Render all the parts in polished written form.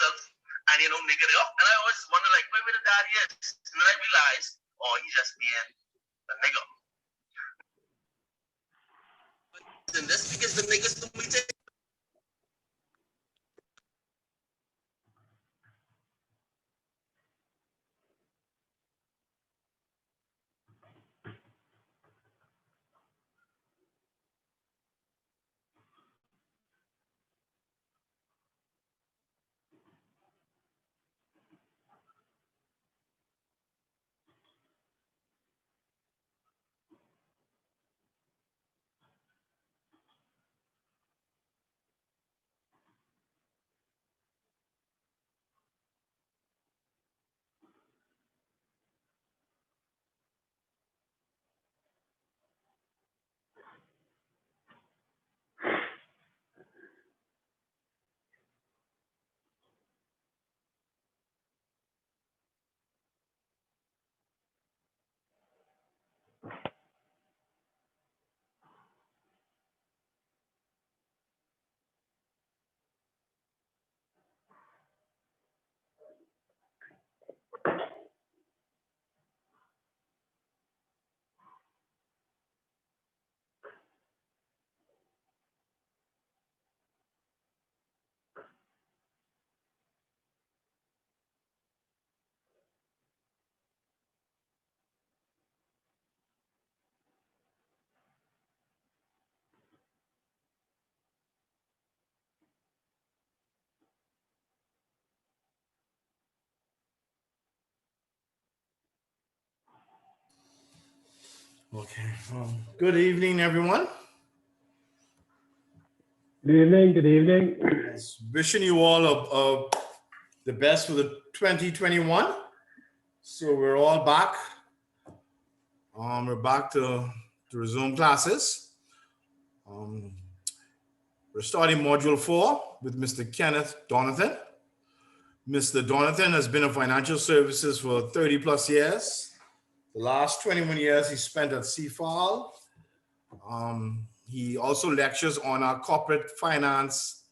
himself and nigger it up. And I always wonder like where the daddy is. And then I realized, oh, he's just being a nigger. In this because the niggas do me take. Okay. Good evening, everyone. Good evening. Good evening. Wishing you all the best for the 2021. So we're all back. We're back to resume classes. We're starting Module 4 with Mr. Kenneth Donathan. Mr. Donathan has been in financial services for 30 plus years. The last 21 years he spent at CIFP. He also lectures on our corporate finance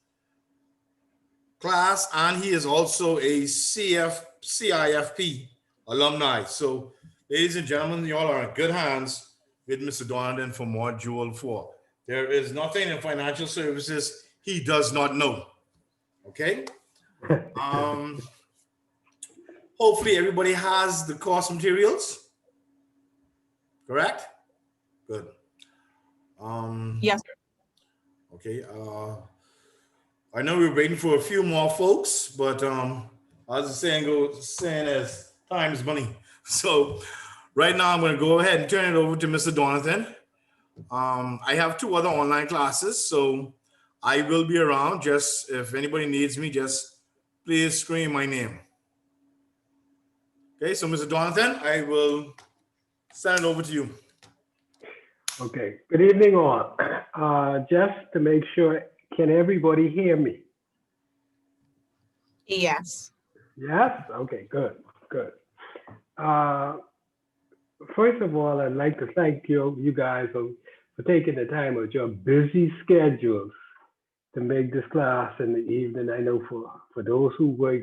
class, and he is also a CIFP alumni. So, ladies and gentlemen, you all are in good hands with Mr. Donathan for Module 4. There is nothing in financial services he does not know. Okay? Hopefully everybody has the course materials. Correct? Good. Yes. Okay. I know we're waiting for a few more folks, but as the saying is time is money. So right now I'm going to go ahead and turn it over to Mr. Donathan. I have 2 other online classes, so I will be around. Just if anybody needs me, just please scream my name. Okay, so Mr. Donathan, I will send it over to you. Okay. Good evening, all. Just to make sure, can everybody hear me? Yes. Yes? Okay, good, good. First of all, I'd like to thank you guys for taking the time of your busy schedules to make this class in the evening. I know for those who work,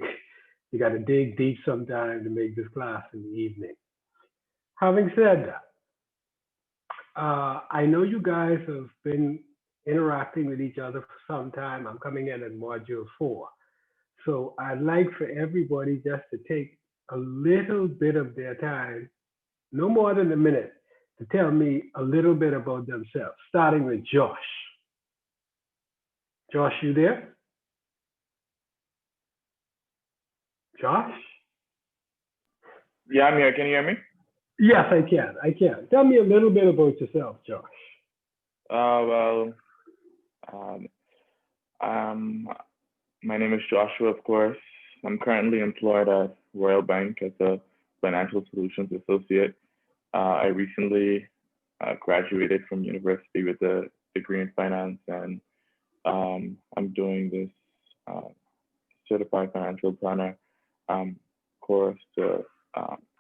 you got to dig deep sometime to make this class in the evening. Having said that, I know you guys have been interacting with each other for some time. I'm coming in Module 4. So I'd like for everybody just to take a little bit of their time, no more than a minute, to tell me a little bit about themselves, starting with Josh. Josh, you there? Josh? Yeah, I'm here. Can you hear me? Yes, I can. I can. Tell me a little bit about yourself, Josh. My name is Joshua, of course. I'm currently employed at Royal Bank as a Financial Solutions Associate. I recently graduated from university with a degree in finance, and I'm doing this Certified Financial Planner course to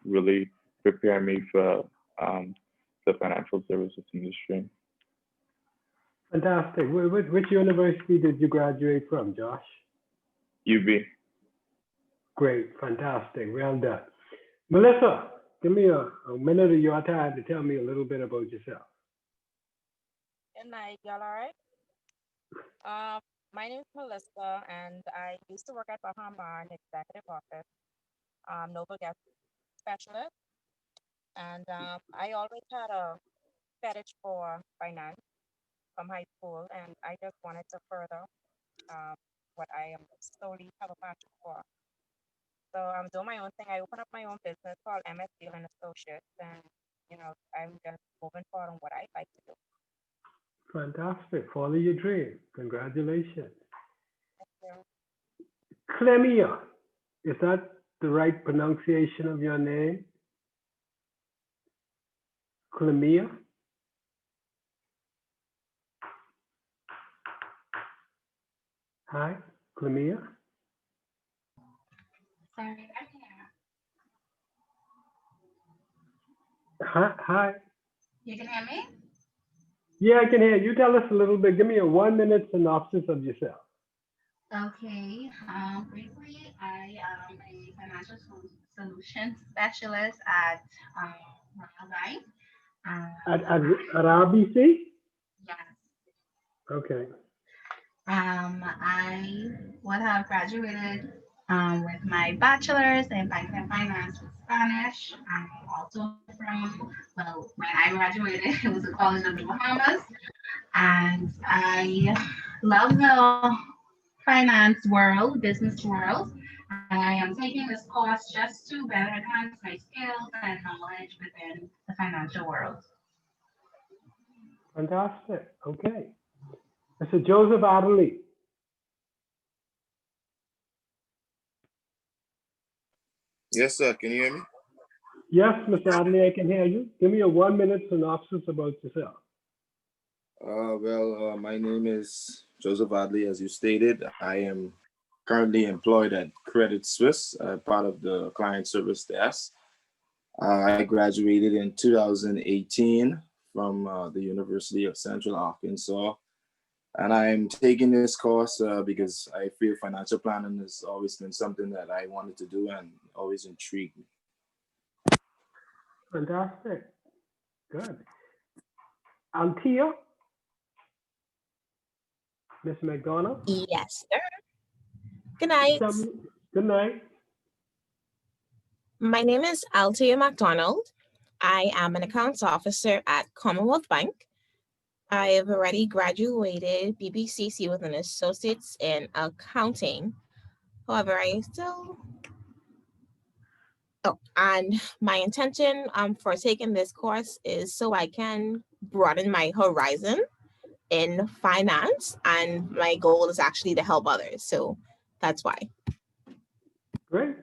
really prepare me for the financial services industry. Fantastic. Which university did you graduate from, Josh? UB. Great, fantastic, well done. Melissa, give me a minute of your time to tell me a little bit about yourself. Good night, y'all all right? My name is Melissa, and I used to work at Bahama in executive office, noble guest specialist, and I always had a fetish for finance from high school, and I just wanted to further um, what I am slowly have a passion for. So I'm doing my own thing. I opened up my own business called MS Deal and Associates, and I'm just moving forward on what I like to do. Fantastic, follow your dream. Congratulations. Thank you. Clemia, is that the right pronunciation of your name? Clemia? Hi, Clemia? Sorry, I can't. Hi. You can hear me? Yeah, I can hear you. Tell us a little bit. Give me a 1-minute synopsis of yourself. Okay. Briefly, I am a financial solutions specialist at Royal Bank. At RBC? Yes. Okay. I would have graduated with my bachelor's in banking and finance with Spanish. I'm also from, well, when I graduated, it was a college of the Bahamas. And I love the finance world, business world. And I am taking this course just to better enhance my skills and knowledge within the financial world. Fantastic. Okay. Mr. Joseph Adderley. Yes, sir. Can you hear me? Yes, Mr. Adderley, I can hear you. Give me a 1-minute synopsis about yourself. My name is Joseph Adley, as you stated. I am currently employed at Credit Suisse, part of the client service desk. I graduated in 2018 from the University of Central Arkansas. And I'm taking this course because I feel financial planning has always been something that I wanted to do and always intrigued me. Fantastic. Good. Altia? Ms. McDonald? Yes, sir. Good night. Good night. My name is Altia McDonald. I am an accounts officer at Commonwealth Bank. I have already graduated BBCC with an associate's in accounting. However, and my intention for taking this course is so I can broaden my horizon in finance, and my goal is actually to help others. So that's why. Great.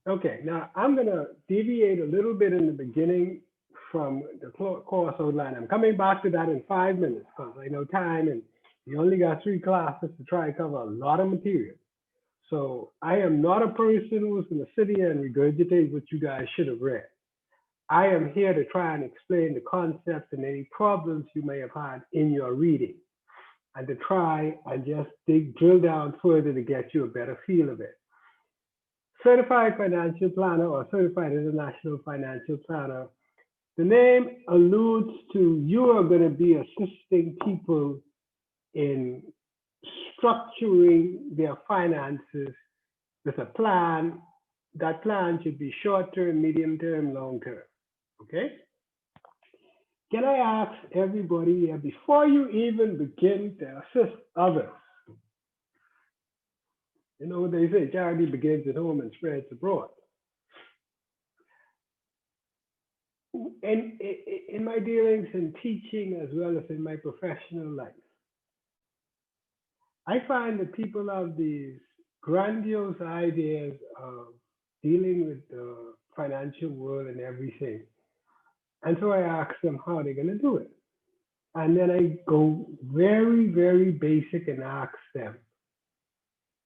Okay, now I'm going to deviate a little bit in the beginning from the course outline. I'm coming back to that in 5 minutes because I know time and you only got 3 classes to try and cover a lot of material. So I am not a person who's going to sit here and regurgitate what you guys should have read. I am here to try and explain the concepts and any problems you may have had in your reading, and to try and just drill down further to get you a better feel of it. Certified Financial Planner or Certified International Financial Planner, the name alludes to you are going to be assisting people in structuring their finances with a plan. That plan should be short-term, medium-term, long-term, okay? Can I ask everybody here, before you even begin to assist others, you know what they say, charity begins at home and spreads abroad. In my dealings in teaching as well as in my professional life, I find that people have these grandiose ideas of dealing with the financial world and everything. And so I ask them how they're going to do it. And then I go very, very basic and ask them,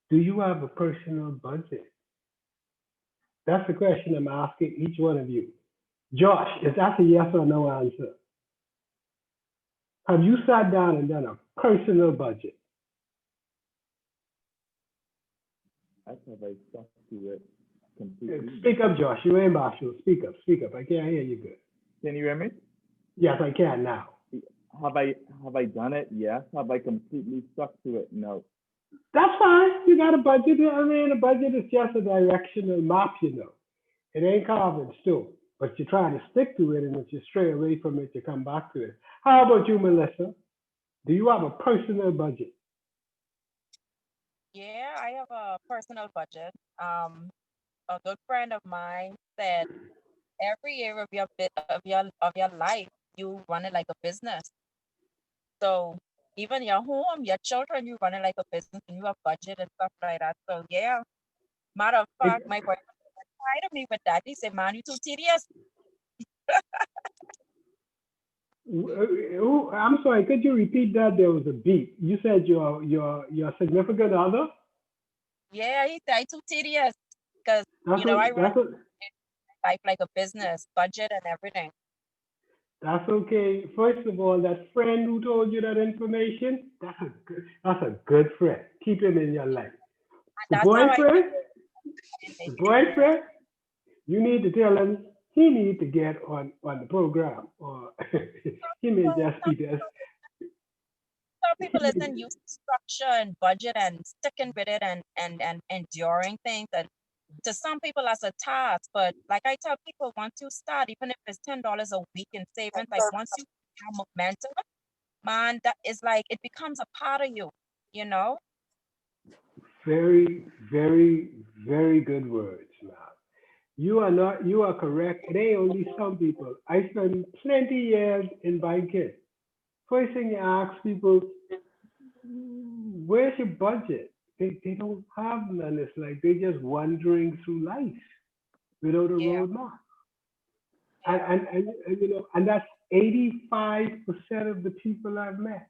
do you have a personal budget? That's the question I'm asking each one of you. Josh, is that a yes or no answer? Have you sat down and done a personal budget? have I stuck to it completely? Speak up, Josh. You ain't Marshall. Speak up. Speak up. I can't hear you good. Can you hear me? Yes, I can now. Have I done it? Yes. Have I completely stuck to it? No. That's fine. You got a budget. I mean, a budget is just a directional map, you know. It ain't carved in stone, but you try to stick to it, and if you stray away from it, you come back to it. How about you, Melissa? Do you have a personal budget? Yeah, I have a personal budget. A good friend of mine said every year of your bit of your life, you run it like a business. So even your home, your children, you run it like a business, and you have budget and stuff like that. So yeah, matter of fact, my boyfriend tired of me with that. He said, "Man, you too tedious." I'm sorry. Could you repeat that? There was a beat. You said your significant other. Yeah, he said, "I too tedious," because That's you know a, I run that's a, life like a business, budget and everything. that's okay. First of all, that friend who told you that information, that's a good friend. Keep him in your life. And The that's how I boyfriend, the feel. boyfriend, you need to tell him he need to get on the program, or he may Well, just be there. some He people may, isn't used to structure and budget and sticking with it and enduring things. And to some people that's a task. But like I tell people, once you start, even if it's $10 a week in savings, like once you have momentum, man, that is like it becomes a part of you, you know? very, very, very good words, man. You are correct. It ain't only some people. I spent plenty years in banking. First thing you ask people, where's your budget? They don't have none. It's like they're just wandering through life without a Yeah, roadmap. And, yeah, and, and, and you know, and that's 85% of the people I've met.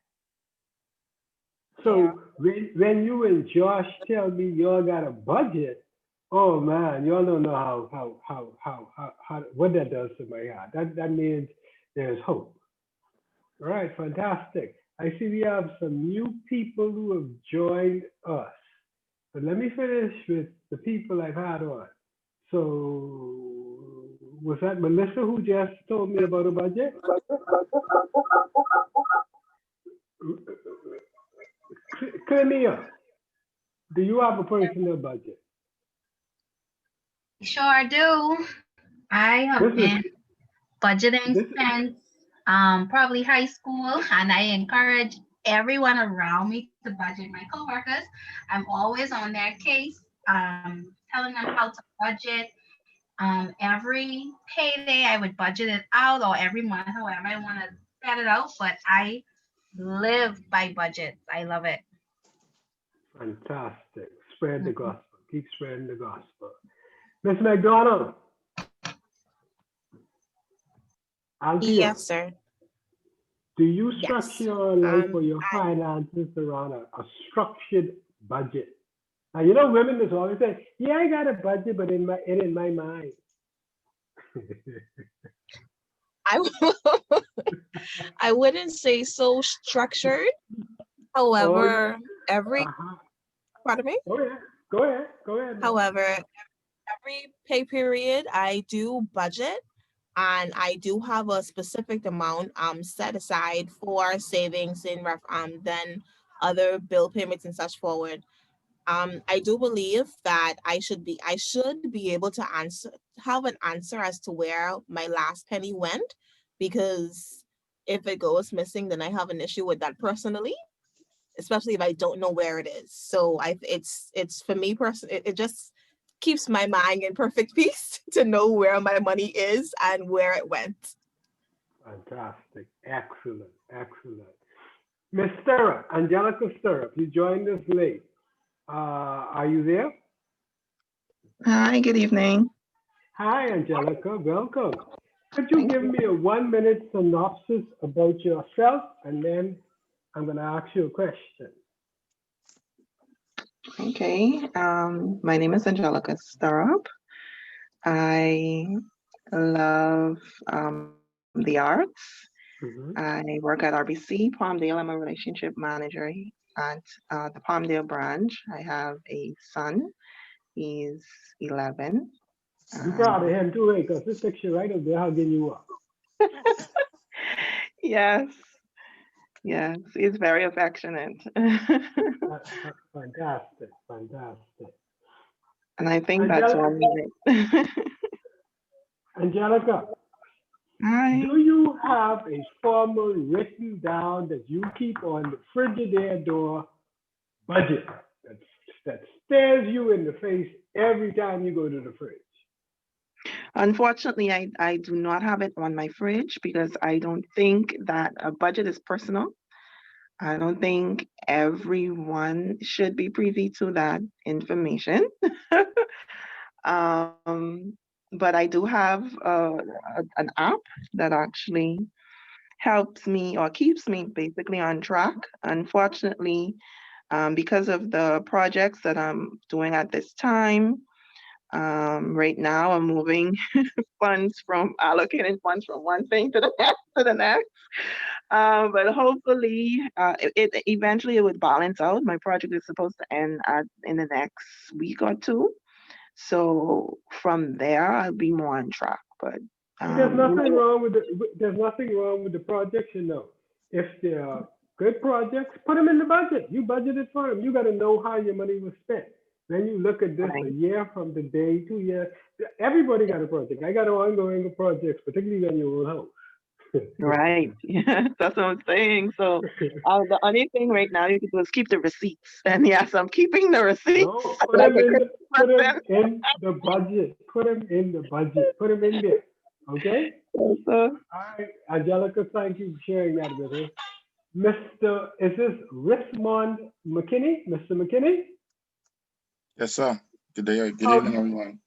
yeah, So when you and Josh tell me y'all got a budget, oh man, y'all don't know how what that does to my heart. That means there's hope. All right, fantastic. I see we have some new people who have joined us. But let me finish with the people I've had on. So was that Melissa who just told me about a budget? Crimea, do you have a personal budget? Sure do. I have This is been budgeting this. since probably high school, and I encourage everyone around me to budget. My coworkers, I'm always on their case, telling them how to budget. Every payday, I would budget it out, or every month, however I want to set it out. But I live by budgets. I love it. Fantastic. Spread the Mhm. gospel. Keep spreading the gospel. Miss McDonald, Althea, Yes, sir. do you structure Yes. your life or your I finances around a structured budget? Now, you know, women just always say, yeah, I got a budget, but in my mind. I I wouldn't say so structured. Oh, yeah. However, every Uh-huh. pardon me. Go ahead. Go ahead. Go ahead, man. However, every pay period I do budget and I do have a specific amount set aside for savings in then other bill payments and such forward. I do believe that I should be able to have an answer as to where my last penny went, because if it goes missing, then I have an issue with that personally, especially if I don't know where it is. So it's for me personally, it just keeps my mind in perfect peace to know where my money is and where it went. Fantastic. Excellent. Excellent. Miss Stirrup, Angelica Stirrup, you joined us late. Are you there? Hi, good evening. Hi, Angelica. Welcome. Could you Thank give you. me a 1 minute synopsis about yourself, and then I'm going to ask you a question. Okay, my name is Angelica Starup. I love the arts. Mhm. I work at RBC Palmdale. I'm a relationship manager at the Palmdale branch. I have a son He's 11. You proud of him too, right? Because this picture right up there hugging you up. Yes, yes, he's very affectionate. Fantastic, fantastic. And I think that's all right. Angelica, Hi. do you have a formal written down that you keep on the Frigidaire door budget that stares you in the face every time you go to the fridge? Unfortunately, I do not have it on my fridge because I don't think that a budget is personal. I don't think everyone should be privy to that information. um, but I do have an app that actually helps me or keeps me basically on track. Unfortunately, because of the projects that I'm doing at this time, right now I'm moving funds from allocating funds from one thing to the next to the next. But hopefully, it eventually it would balance out. My project is supposed to end in the next week or two. So from there, I'll be more on track. But There's nothing wrong with there's nothing wrong with the projects, you know. If they're good projects, put them in the budget. You budgeted for them. You got to know how your money was spent. Then you look at this a Right. year from the day, 2 years. Everybody got a project. I got an ongoing projects, particularly on your own house. Right. Yeah, that's what I'm saying. So the only thing right now you can do is keep the receipts. And yes, I'm keeping the receipts No, like a good put them person. in the budget. Put them in the budget. Put them in there. Okay. So, All right, Angelica, thank you for sharing that with us. Is this Richmond McKinney? Mr. McKinney? Yes, sir. Good day. Good How, evening, everyone.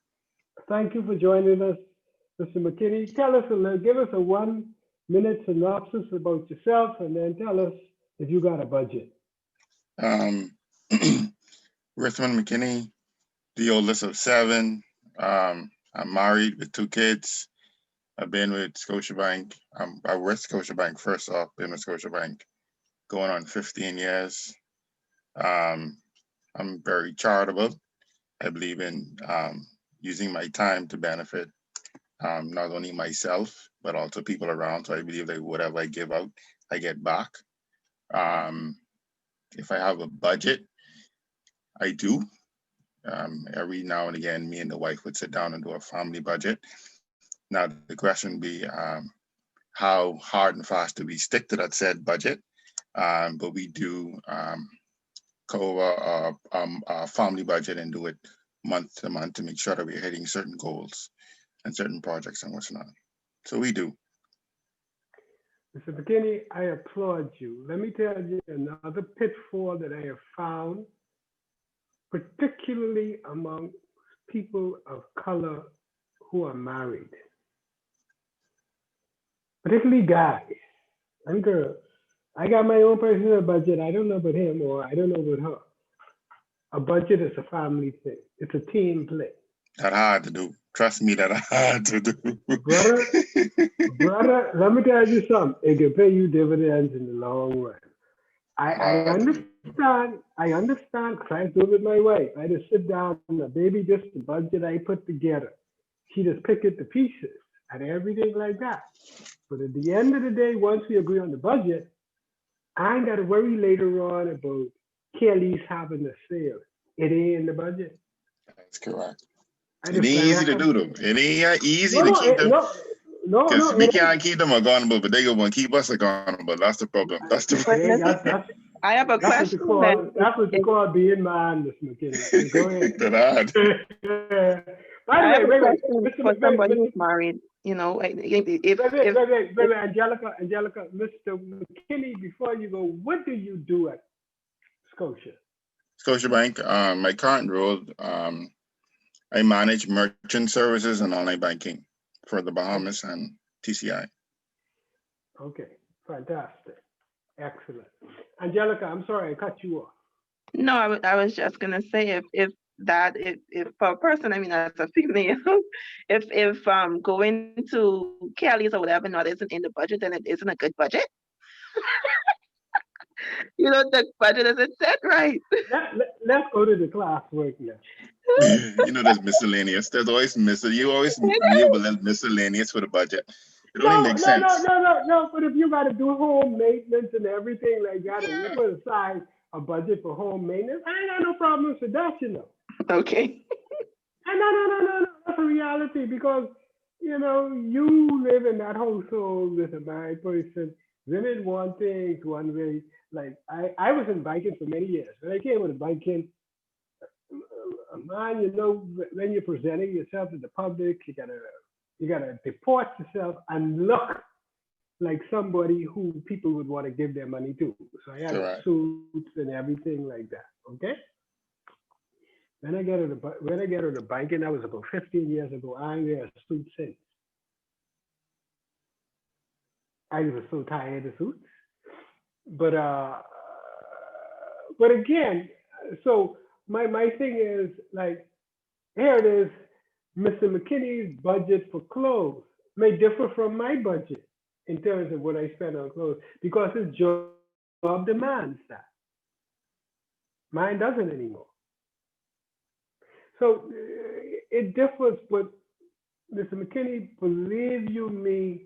thank you for joining us, Mr. McKinney. Give us a 1 minute synopsis about yourself and then tell us if you got a budget. Um, Richmond McKinney, the oldest of 7. I'm married with 2 kids. I've been with Scotiabank. I was Scotiabank first off, been with Scotiabank going on 15 years. I'm very charitable. I believe in using my time to benefit not only myself, but also people around. So I believe that whatever I give out, I get back. If I have a budget, I do. Every now and again, me and the wife would sit down and do a family budget. Now, the question would be how hard and fast do we stick to that said budget? But we do go over our family budget and do it month to month to make sure that we're hitting certain goals and certain projects and what's not. So we do. Mr. McKinney, I applaud you. Let me tell you another pitfall that I have found, particularly among people of color who are married, particularly guys and girls. I got my own personal budget. I don't know about him or I don't know about her. A budget is a family thing. It's a team play. That's hard to do. Trust me, that's hard to do. Brother, let me tell you something. It can pay you dividends in the long run. I understand, because I do it with my wife. I just sit down and baby, this the budget I put together. She just pick it to pieces and everything like that. But at the end of the day, once we agree on the budget, I ain't got to worry later on about Kelly's having a sale. It ain't in the budget. That's correct. It ain't easy to do though. It ain't easy to keep them. Because we can't keep them accountable, but they going to keep us accountable. That's the problem. That's the problem. I have a question. That's what you call being man, Miss McKinney. Go ahead. By the way, wait. For somebody who's married, you know, if Angelica, Mr. McKinney, before you go, what do you do at Scotiabank? My current role, I manage merchant services and online banking for the Bahamas and TCI. Okay, fantastic. Excellent. Angelica, I'm sorry I cut you off. No, I was just gonna say if for a person, I mean as a female, if going to Kelly's or whatever not isn't in the budget, then it isn't a good budget. You know, the budget isn't set right. Let's go to the classwork now. You know, there's miscellaneous. There's always you always leave a little miscellaneous for the budget. It only No, makes no, no, sense. no, no, no. But if you got to do home maintenance and everything like that, and you put aside a budget for home maintenance, I ain't got no problems with that, you know. Okay. And no. That's a reality because, you know, you live in that household with a married person. Women want things one way. Like, I was in biking for many years. When I came with a biking, man, you know, when you're presenting yourself to the public, you gotta deport yourself and look like somebody who people would want to give their money to. So I had Correct. suits and everything like that. Okay. When I get on the biking, that was about 15 years ago. I ain't wear a suit since. I was so tired of suits. But again, so my thing is like here it is, Mr. McKinney's budget for clothes may differ from my budget in terms of what I spend on clothes because his job demands that. Mine doesn't anymore. So it differs, but Mr. McKinney, believe you me,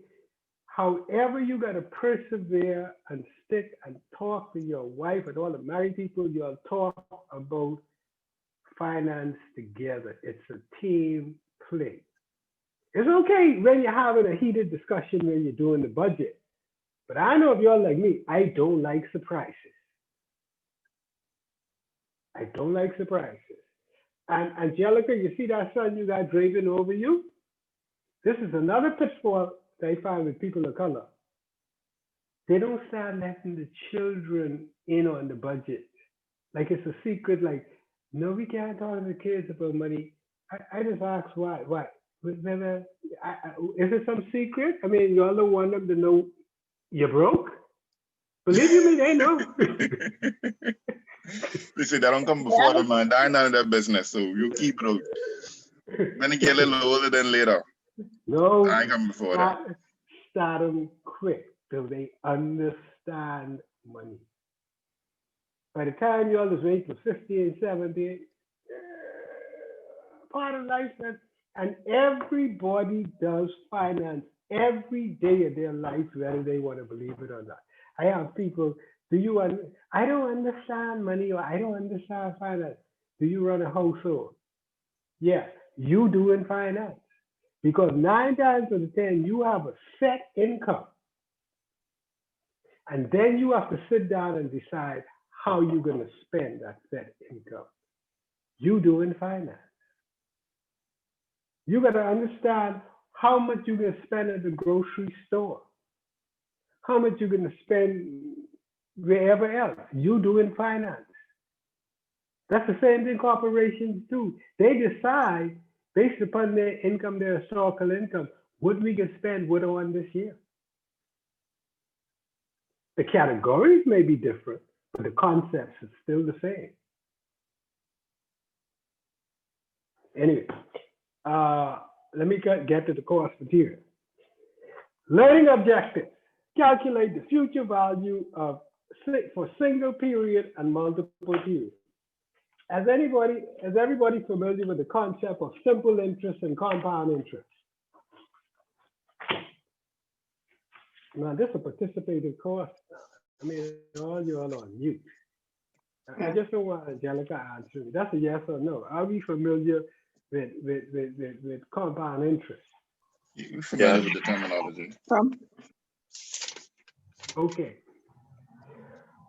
however you got to persevere and stick and talk to your wife and all the married people, you'll talk about finance together. It's a team play. It's okay when you're having a heated discussion when you're doing the budget. But I know if you're like me, I don't like surprises. I don't like surprises. And Angelica, you see that son you got draping over you? This is another pitfall that I find with people of color. They don't start letting the children in on the budget. Like it's a secret, like, no, we can't talk to the kids about money. I just ask why. Why? Is it some secret? I mean, you all don't want them to know you're broke? Believe you me, they know. They say that don't come before them, man. They're none of their business, so you keep it out. When they get a little older, then later. No, I ain't coming before that. start them quick till they understand money. By the time you all is reach for 50 and 70, part of life, man. And everybody does finance every day of their life, whether they want to believe it or not. I have people, I don't understand money or I don't understand finance. Do you run a household? Yes, you do in finance. Because 9 times out of 10, you have a set income. And then you have to sit down and decide how you're going to spend that set income. You do in finance. You got to understand how much you're going to spend at the grocery store, how much you're going to spend wherever else. You do in finance. That's the same thing corporations do. They decide based upon their income, their historical income, what we can spend what on this year. The categories may be different, but the concepts are still the same. Anyway, let me get to the course material. Learning objectives. Calculate the future value for single period and multiple periods. Is everybody familiar with the concept of simple interest and compound interest? Now, this is a participative course. I mean, all you all on mute. I just don't want Angelica answer me. That's a yes or no. Are we familiar with compound interest? You're familiar with the terminology. Okay.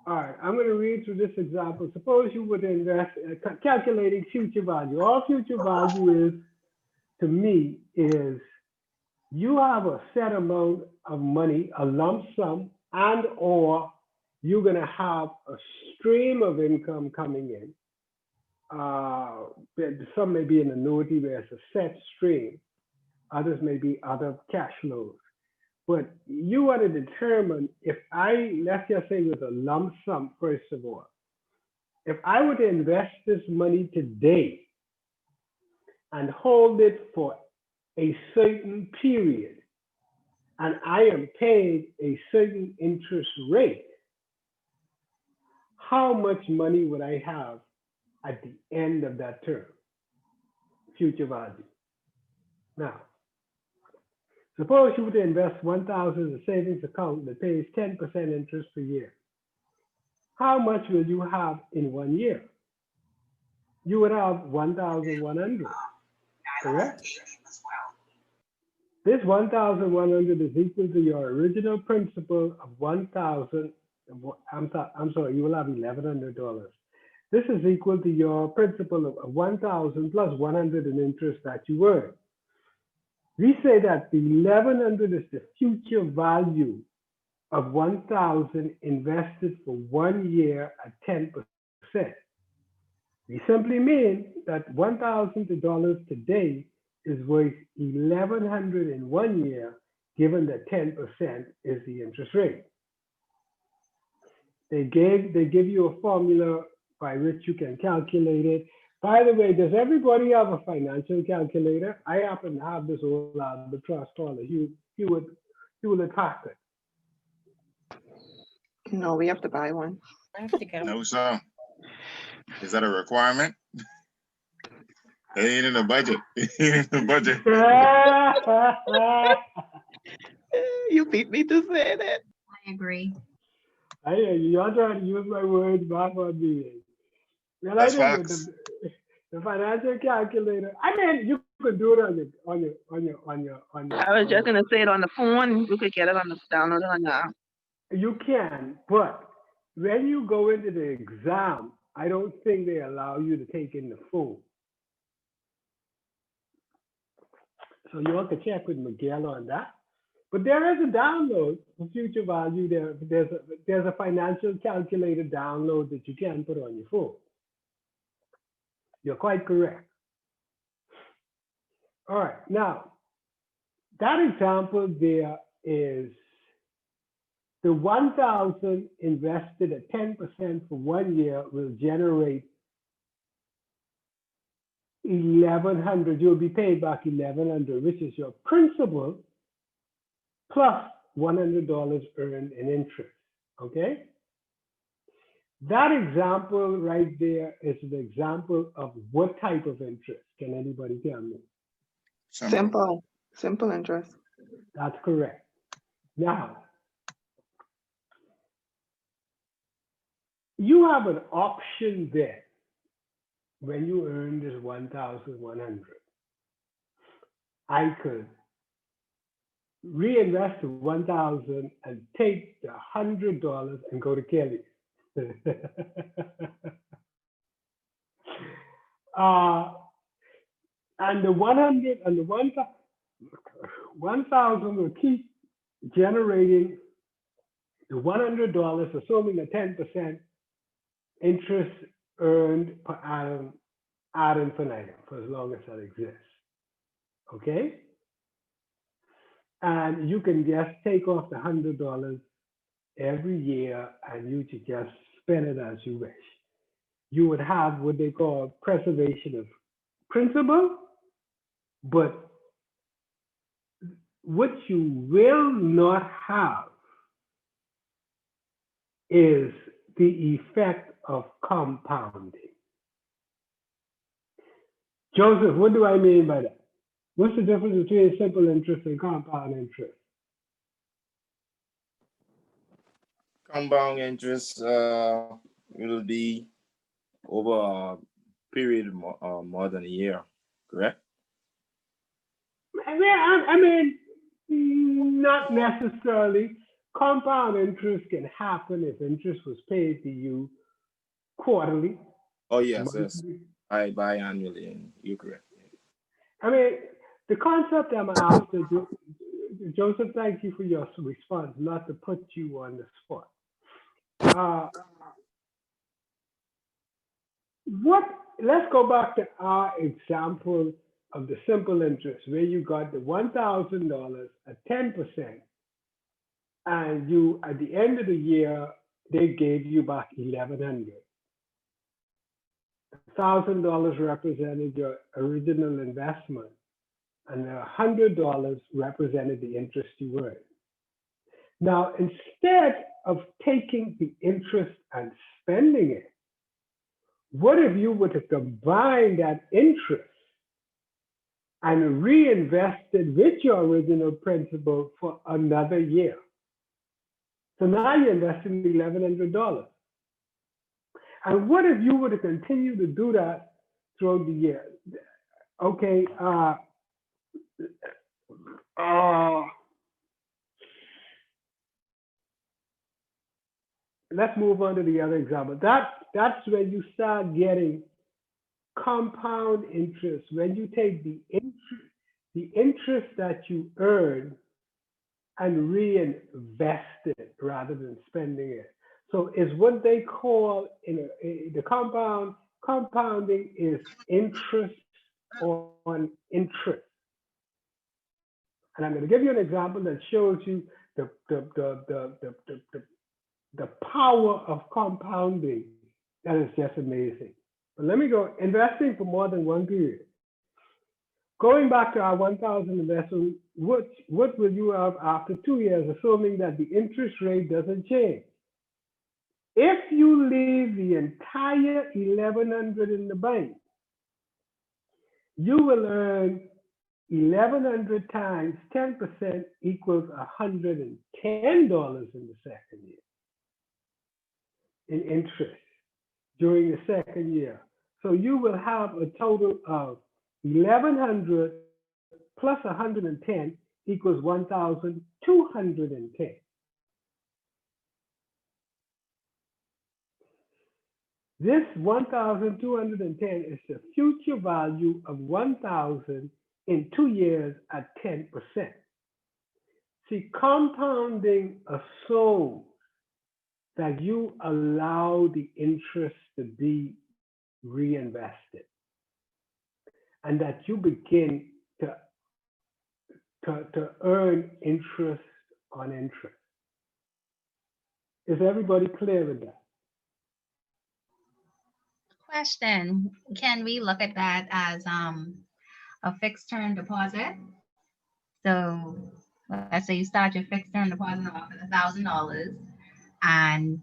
All right, I'm going to read through this example. Suppose you would invest, calculating future value. All future value is, to me, is you have a set amount of money, a lump sum, and or you're going to have a stream of income coming in. Some may be an annuity where it's a set stream. Others may be other cash flows. But you want to determine if let's just say with a lump sum, first of all, if I were to invest this money today and hold it for a certain period, and I am paid a certain interest rate, how much money would I have at the end of that term? Future value. Now, suppose you were to invest 1,000 in a savings account that pays 10% interest per year. How much will you have in 1 year? You would have 1,100, correct? This 1,100 is equal to your original principal of 1,000. I'm sorry, you will have $1,100. This is equal to your principal of 1,000 plus 100 in interest that you earn. We say that the 1,100 is the future value of 1,000 invested for 1 year at 10%. We simply mean that $1,000 today is worth 1,100 in 1 year, given that 10% is the interest rate. They give you a formula by which you can calculate it. By the way, does everybody have a financial calculator? I happen to have this old albatross taller. You would attack it. No, we have to buy one. I have to get No, sir. Is that a requirement? It ain't in the budget. It ain't in the budget. You beat me to say that. I agree. I hear you. Y'all trying to use my words back on me. Well, That's I think facts. the financial calculator. I mean, you could do it on your. I was just gonna say it on the phone. You could get it on the download it on the app. You can, but when you go into the exam, I don't think they allow you to take in the phone. So you have to check with Miguel on that. But there is a download for future value. There's a financial calculator download that you can put on your phone. You're quite correct. All right, now that example there is the 1,000 invested at 10% for 1 year will generate 1,100. You'll be paid back 1,100, which is your principal plus $100 earned in interest. Okay. That example right there is an example of what type of interest? Can anybody tell me? Simple interest. That's correct. Now, you have an option there when you earn this 1,100. I could reinvest the 1,000 and take the $100 and go to Kelly. And the 100 and the 1,000 will keep generating the $100, assuming a 10% interest earned per annum ad infinitum for as long as that exists. Okay? And you can just take off the $100 every year and you should just spend it as you wish. You would have what they call preservation of principal, but what you will not have is the effect of compounding. Joseph, what do I mean by that? What's the difference between simple interest and compound interest? Compound interest will be over a period more than a year, correct? I mean, not necessarily. Compound interest can happen if interest was paid to you quarterly. Oh, yes, yes. I buy annually, and you're correct. I mean, the concept I'm after, Joseph, thank you for your response, not to put you on the spot. Let's go back to our example of the simple interest where you got the $1,000 at 10%, and you, at the end of the year, they gave you back 1,100. $1,000 represented your original investment, and $100 represented the interest you earned. Now, instead of taking the interest and spending it, what if you were to combine that interest and reinvest it with your original principal for another year? So now you're investing $1,100. And what if you were to continue to do that throughout the year? Okay, let's move on to the other example. That's when you start getting compound interest, when you take the interest that you earn and reinvest it rather than spending it. So it's what they call the compounding is interest on interest. And I'm going to give you an example that shows you the power of compounding. That is just amazing. But let me go investing for more than one period. Going back to our 1,000 investment, what will you have after 2 years, assuming that the interest rate doesn't change? If you leave the entire 1,100 in the bank, you will earn 1,100 times 10% equals $110 in the second year in interest during the second year. So you will have a total of 1,100 plus 110 equals 1,210. This 1,210 is the future value of 1,000 in 2 years at 10%. See, compounding assumes that you allow the interest to be reinvested and that you begin to earn interest on interest. Is everybody clear with that? Question, can we look at that as a fixed term deposit? So let's say you start your fixed term deposit off at $1,000 and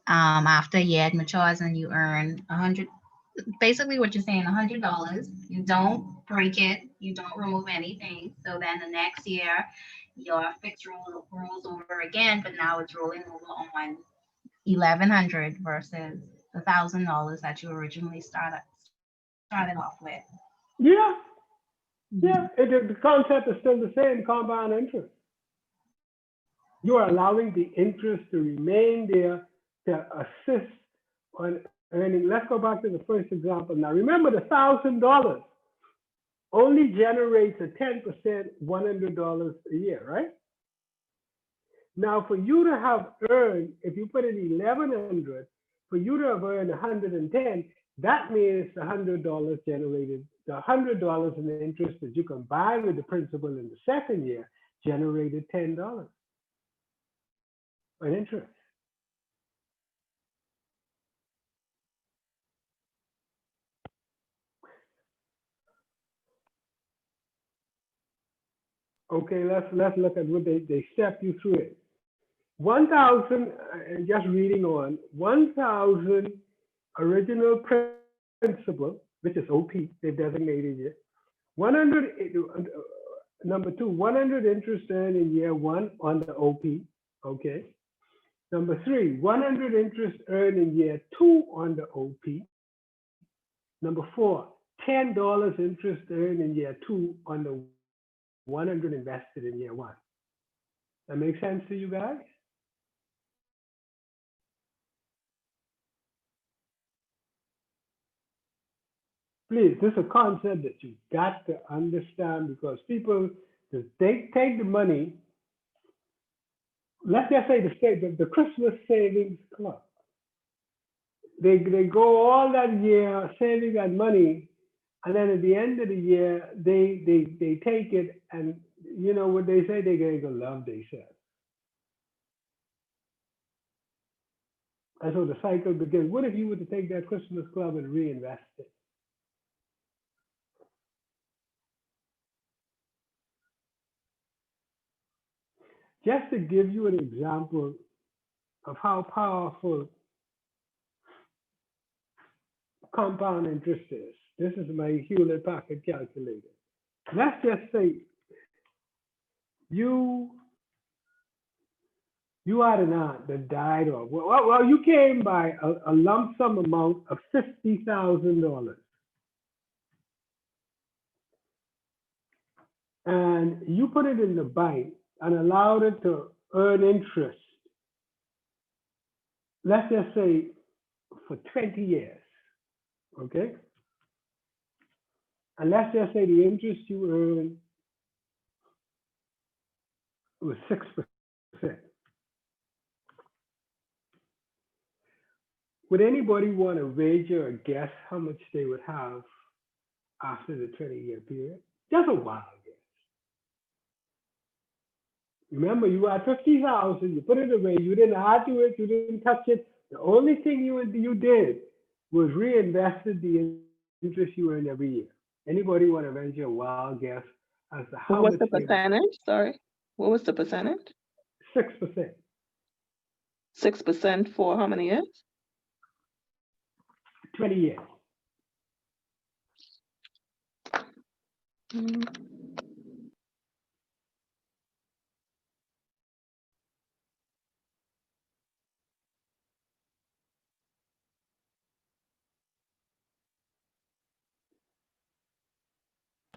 after a year it matures and you earn 100, basically what you're saying, $100, you don't break it, you don't remove anything. So then the next year your fixed rolls over again, but now it's rolling over on 1,100 versus the $1,000 that you originally started off with. Yeah, yeah. The concept is still the same: compound interest. You are allowing the interest to remain there to assist on earning. Let's go back to the first example. Now, remember, the $1,000 only generates a 10% $100 a year, right? Now, for you to have earned, if you put in 1,100, for you to have earned 110, that means the $100 generated, the $100 in the interest that you combine with the principal in the second year generated $10 in interest. Okay, let's look at what they step you through it. 1,000, and just reading on, 1,000 original principal, which is OP, they designated it. 100, number two, 100 interest earned in year one on the OP, okay. Number three, 100 interest earned in year two on the OP. Number four, $10 interest earned in year two on the 100 invested in year one. That makes sense to you guys? Please, this is a concept that you've got to understand, because people, they take the money, let's just say the Christmas Savings Club. They go all that year saving that money, and then at the end of the year, they take it, and you know what they say, they're going to love themselves. And so the cycle begins. What if you were to take that Christmas Club and reinvest it? Just to give you an example of how powerful compound interest is. This is my Hewlett Packard calculator. Let's just say you had an aunt that died off. Well, you came by a lump sum amount of $50,000. And you put it in the bank and allowed it to earn interest, let's just say for 20 years, okay? And let's just say the interest you earned was 6%. Would anybody want to wager or guess how much they would have after the 20-year period? Just a wild guess. Remember, you had 50,000, you put it away, you didn't add to it, you didn't touch it. The only thing you did was reinvested the interest you earned every year. Anybody want to venture a wild guess as to how What was much the percentage? Sorry. What was the percentage? 6%. 6% for how many years? 20 years.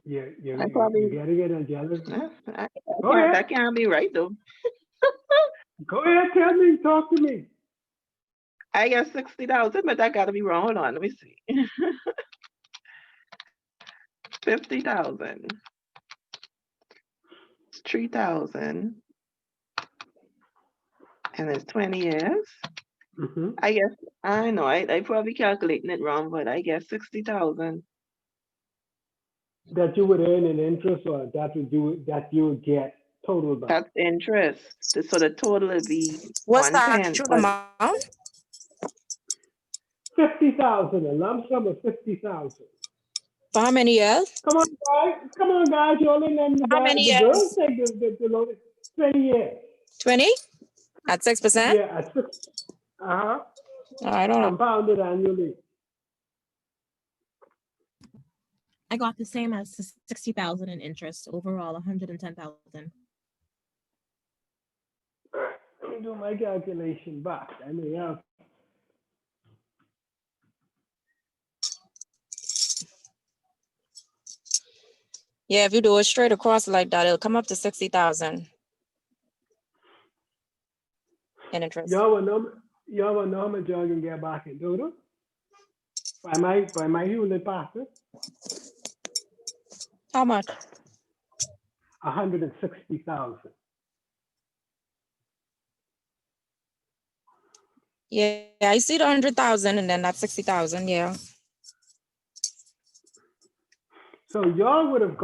You're getting it, Angela? That can't be right though. Go ahead, tell me, talk to me. I guess 60,000, but that gotta be wrong. Hold on, let me see. 50,000. 3,000. And it's 20 years. I guess I know I probably calculating it wrong, but I guess 60,000. That you would earn in interest, or that you would get total back? That's interest. So the total would be What's the 110. actual amount? 50,000, a lump sum of 50,000. For how many years? Come on, guys, you all in them. How many the years? girls take the loan. 20 years. 20? At 6%? Yeah, at 6. I don't know. Compounded annually. I got the same as 60,000 in interest, overall 110,000. Let me do my calculation back. I mean, Yeah, if you do it straight across like that, it'll come up to 60,000 in interest. y'all will know how much y'all can get back in total? By my Hewlett Packard? How much? 160,000. Yeah, I see the 100,000 and then that's 60,000. Yeah. So y'all would have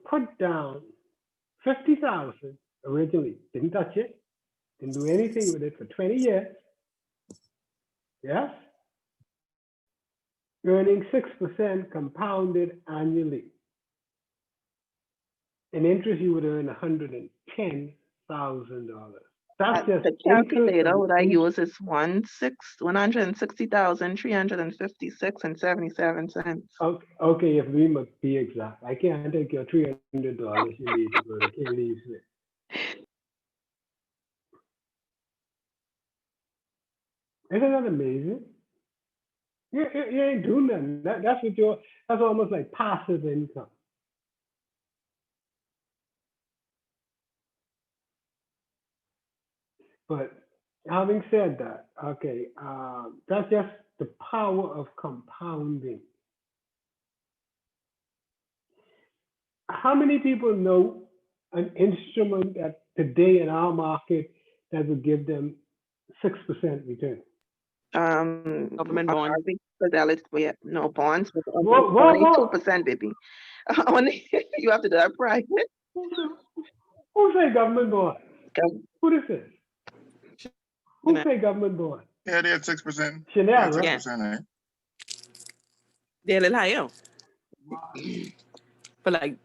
put down 50,000 originally. Didn't touch it. Didn't do anything with it for 20 years. Yes? Earning 6% compounded annually. In interest, you would earn $110,000. That's just the calculator. What I use is 160,356 and 77 cents. Okay, if we must be exact, I can't take your $300 you need to go. I can't leave it. Isn't that amazing? You ain't doing nothing. That's almost like passive income. But having said that, okay, that's just the power of compounding. How many people know an instrument that today in our market that would give them 6% return? Government bonds. No bonds. Whoa. 22%, baby. Only you have to do that private. Who say government bond? Who this is? Who say government bond? Yeah, they had 6%. Chanel, They right? had 6%, right? They're a little higher. For like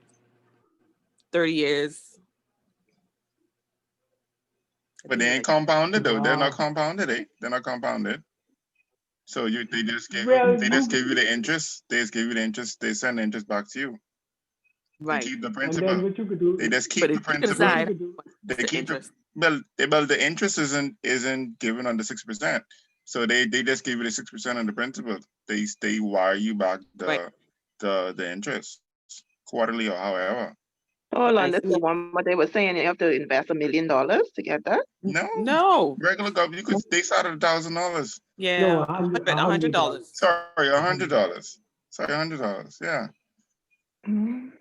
30 years. But they ain't compounded though. They're not Wow. compounded, eh? They're not compounded. So they just gave Well, you the interest. They just give you the interest. They send the interest back to you. They Right. keep the and principal. then what you could do, They just keep But the if you can principal. what you decide could do, They the keep interest. the interest isn't given on the 6%. So they just give you the 6% on the principal. They wire you back Right. the interest quarterly or however. Hold on, I this is see. one what they were saying. You have to invest $1 million to get that. No, No. regular government. They start at $1,000. no, Yeah. $100. $100. Sorry, $100. $100. Sorry, $100. Yeah. Mhm.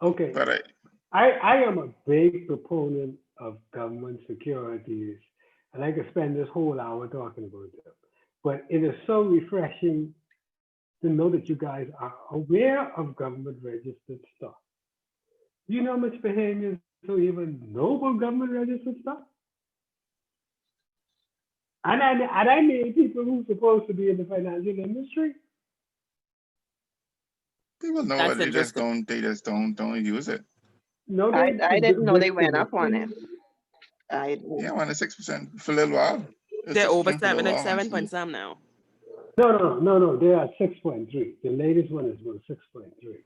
Okay. But I am a big proponent of government securities, and I could spend this whole hour talking about them. But it is so refreshing to know that you guys are aware of government registered stock. Do you know how much behavior to even know about government registered stock? And I mean people who are supposed to be in the financial industry. people know That's it. They just interesting. don't use it. No, I didn't know they the went up on it. Yeah, on the 6% for a little while. It's They're over 6% for a little while. 7 point Honestly. some now. No. They are 6.3. The latest one is about 6.3.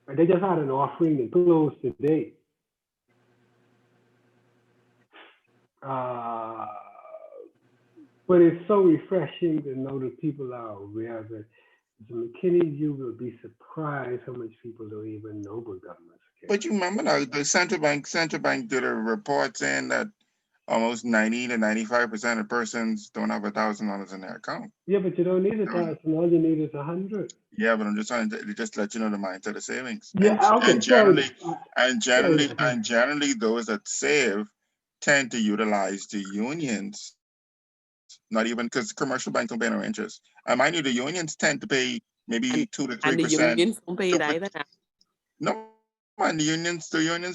And they just had an offering that closed today. Uh, but it's so refreshing to know that people are aware of it. Mr. McKinney, you will be surprised how much people don't even know about government security. But you remember now, the central bank did a report saying that almost 90 to 95% of persons don't have $1,000 in their account. Yeah, but you don't need 1,000. All you need is 100. Yeah, but I'm just trying to just let you know the mindset of savings. Yeah. Okay. And generally, Fair enough. generally, those that save tend to utilize the unions. Not even because commercial banks don't pay no interest. And mind you, the unions tend to pay maybe 2 to 3%. And the unions don't pay it either now. No, man, the unions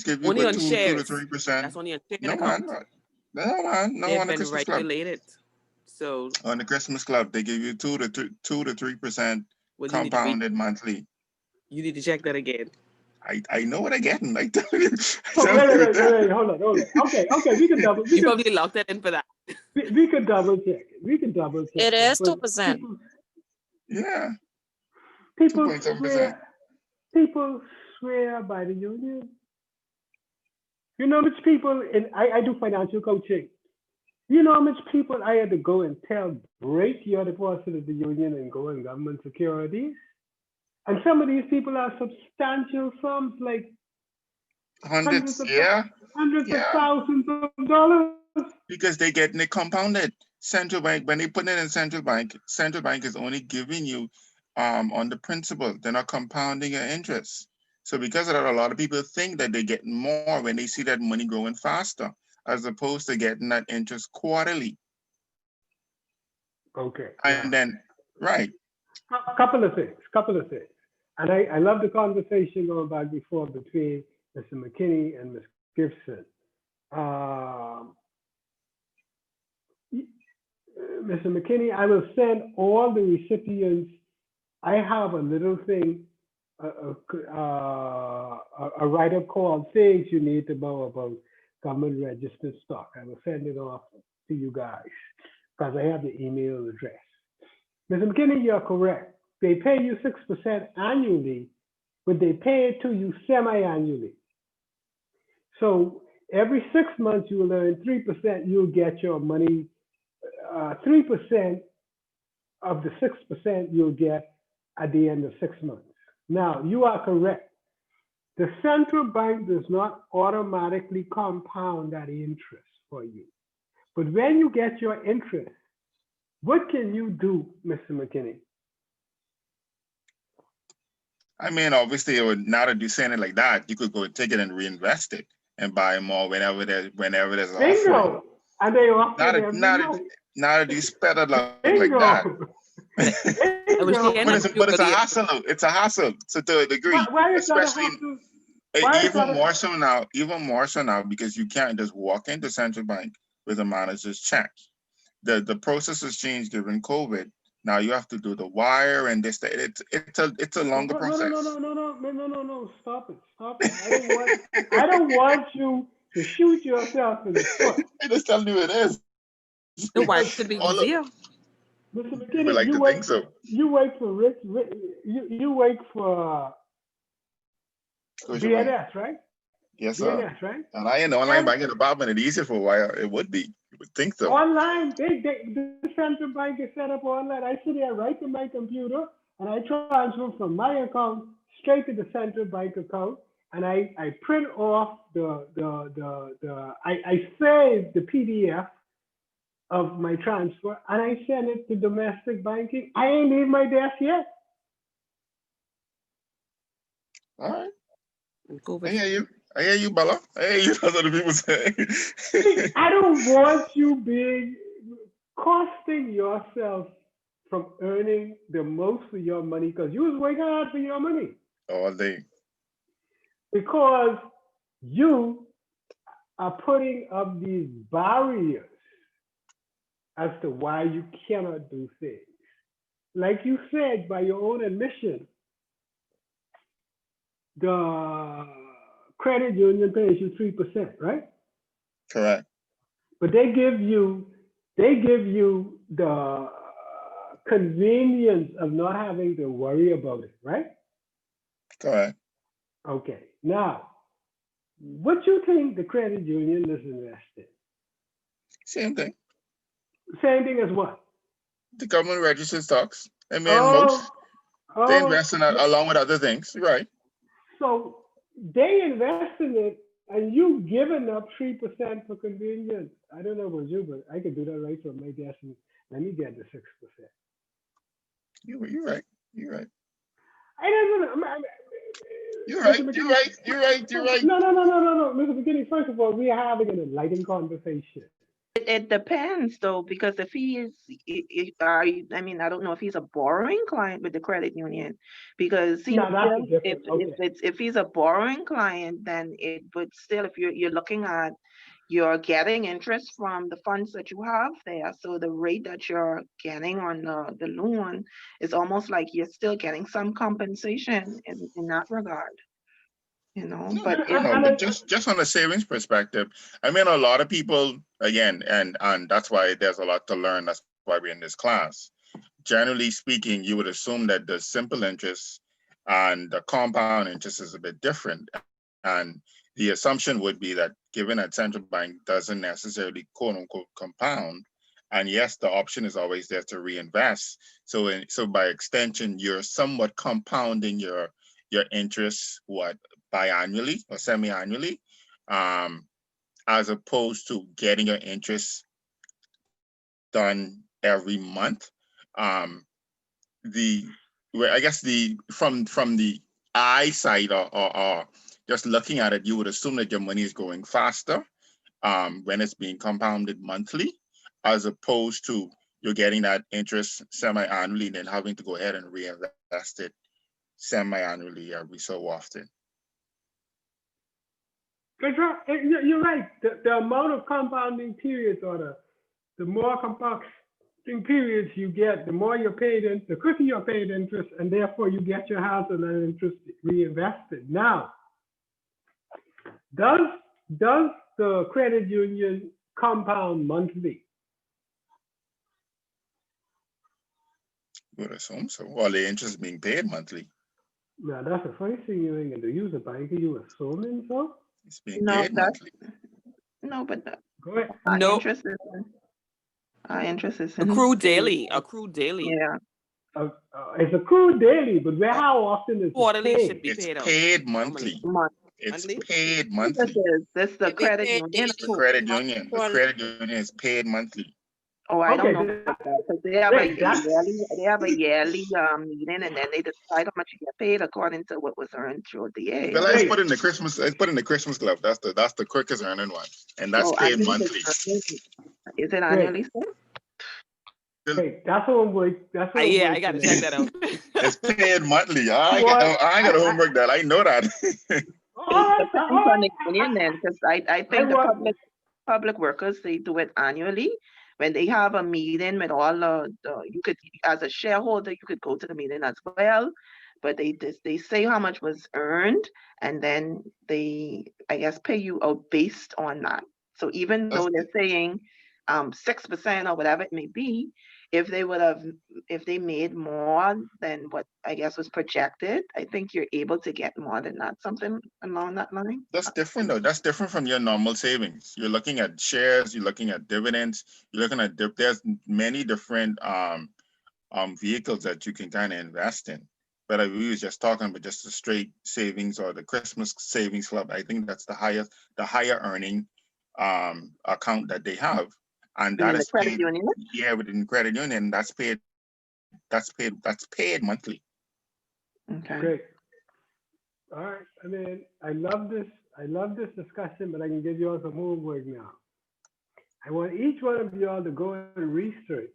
give you Only but on 2 to shares. 3%. That's only on shared No, account. man. No, They've on the been Christmas Club. regulated. So On the Christmas Club, they give you 2 to 3% well, compounded monthly. you need to check that again. I know what I'm getting. I tell you. Wait, hold on. Okay, we can double. You probably locked that in for that. We could double check it. It is But 2%. Yeah. People 2.7%. People swear by the union. You know how much people, and I do financial coaching. You know how much people I had to go and tell, break your deposit of the union and go in government securities? And some of these people are substantial sums, like Hundreds, hundreds of thousands of dollars. Because they getting it compounded. Central bank, when they put it in central bank is only giving you on the principal. They're not compounding your interest. So because of that, a lot of people think that they're getting more when they see that money growing faster, as opposed to getting that interest quarterly. Okay. And then, right. Couple of things. And I love the conversation going back before between Mr. McKinney and Ms. Gibson. Mr. McKinney, I will send all the recipients. I have a little thing, a write-up called Things You Need to Know About Government Registered Stock. I will send it off to you guys because I have the email address. Mr. McKinney, you're correct. They pay you 6% annually, but they pay it to you semi-annually. So every 6 months you will earn 3%, you'll get your money, 3% of the 6% you'll get at the end of 6 months. Now, you are correct. The central bank does not automatically compound that interest for you. But when you get your interest, what can you do, Mr. McKinney? I mean, obviously, now that you're saying it like that, you could go take it and reinvest it and buy more whenever there's an offering. And they offer every month. Now that you spread it like that. But it's a hassle. It's a hassle to a degree. Why is especially that a hassle? Even more so now because you can't just walk into central bank with a manager's check. The process has changed given COVID. So Now you have to do the wire and this. It's a longer No, process. no. Stop it. I don't want you to shoot yourself in the foot. I just telling you it is. The wife should be All of, easier. Mr. people McKinney, like to think so. you wait for you wait for Scotiabank. BNS, right? Yes, sir. BNS, right? And I in the online banking department, it's easier for a while. It would be. You would think so. Online, the central bank is set up online. I sit there right to my computer and I transfer from my account straight to the central bank account, and I print off I save the PDF of my transfer and I send it to domestic banking. I ain't leave my desk yet. All right. Go I with hear you. I hear you, Bella. I hear you. That's what the people say. I don't want you being costing yourself from earning the most of your money because you was working hard for your money. All day. Because you are putting up these barriers as to why you cannot do things. Like you said, by your own admission, the credit union pays you 3%, right? Correct. But they give you the convenience of not having to worry about it, right? Correct. Okay. Now, what you think the credit union is investing? Same thing. Same thing as what? The government registered stocks. I mean, most they invest in that along with other things, right? So they invest in it, and you giving up 3% for convenience. I don't know about you, but I could do that right from my desk and let me get the 6%. You're right. You're right. I don't know. You're right. You're right. You're right. You're right. No. Mr. McKinney, first of all, we are having an enlightened conversation. It depends though, because if he is, I mean, I don't know if he's a borrowing client with the credit union, because No, that's different. if he's a borrowing client, then it would still, if you're looking at, you're getting interest from the funds that you have there. So the rate that you're getting on the loan is almost like you're still getting some compensation in that regard. You know, No, but but just on a savings perspective, I mean, a lot of people, again, and that's why there's a lot to learn. That's why we're in this class. Generally speaking, you would assume that the simple interest and the compound interest is a bit different. And the assumption would be that given that central bank doesn't necessarily quote unquote compound, and yes, the option is always there to reinvest. So by extension, you're somewhat compounding your interest, biannually or semi-annually, as opposed to getting your interest done every month. I guess from the eye side or just looking at it, you would assume that your money is going faster when it's being compounded monthly, as opposed to you're getting that interest semi-annually and then having to go ahead and reinvest it semi-annually every so often. You're right. The amount of compounding periods, or the more compounding periods you get, the more you're paid in, the quicker you're paid interest, and therefore you get your house and that interest reinvested. Now, does the credit union compound monthly? You would assume so. Well, the interest is being paid monthly. Now, that's the first thing you ain't going to use a bank. Are you assuming so? It's being paid monthly. No, but go ahead. No. Our interest is accrued daily. Accrued daily. Yeah. It's accrued daily, but how often is quarterly it paid? should be paid out. Paid monthly. It's paid monthly. This is the credit union. The credit union. The credit union is paid monthly. Oh, I don't know about that, because they have a yearly meeting, and then they decide how much you get paid according to what was earned through the year. Well, let's put in the Christmas club. That's the quickest earning one, and that's paid monthly. Is it annually? Hey, that's what I'm going. That's what I gotta check that out. It's paid monthly. I got homework that. I know that. On the union then, because I think the public workers, they do it annually, when they have a meeting with all you could, as a shareholder, you could go to the meeting as well. But they say how much was earned, and then they, I guess, pay you out based on that. So even though they're saying 6% or whatever it may be, if they made more than what I guess was projected, I think you're able to get more than that, something along that line. That's different though. That's different from your normal savings. You're looking at shares, you're looking at dividends, you're looking at there's many different vehicles that you can kind of invest in. But we was just talking about just the straight savings or the Christmas savings club. I think that's the higher earning account that they have. And that is paid, union? Yeah, within credit union, that's paid monthly. Okay. Great. All right. I mean, I love this discussion, but I can give you all some homework now. I want each one of you all to go and research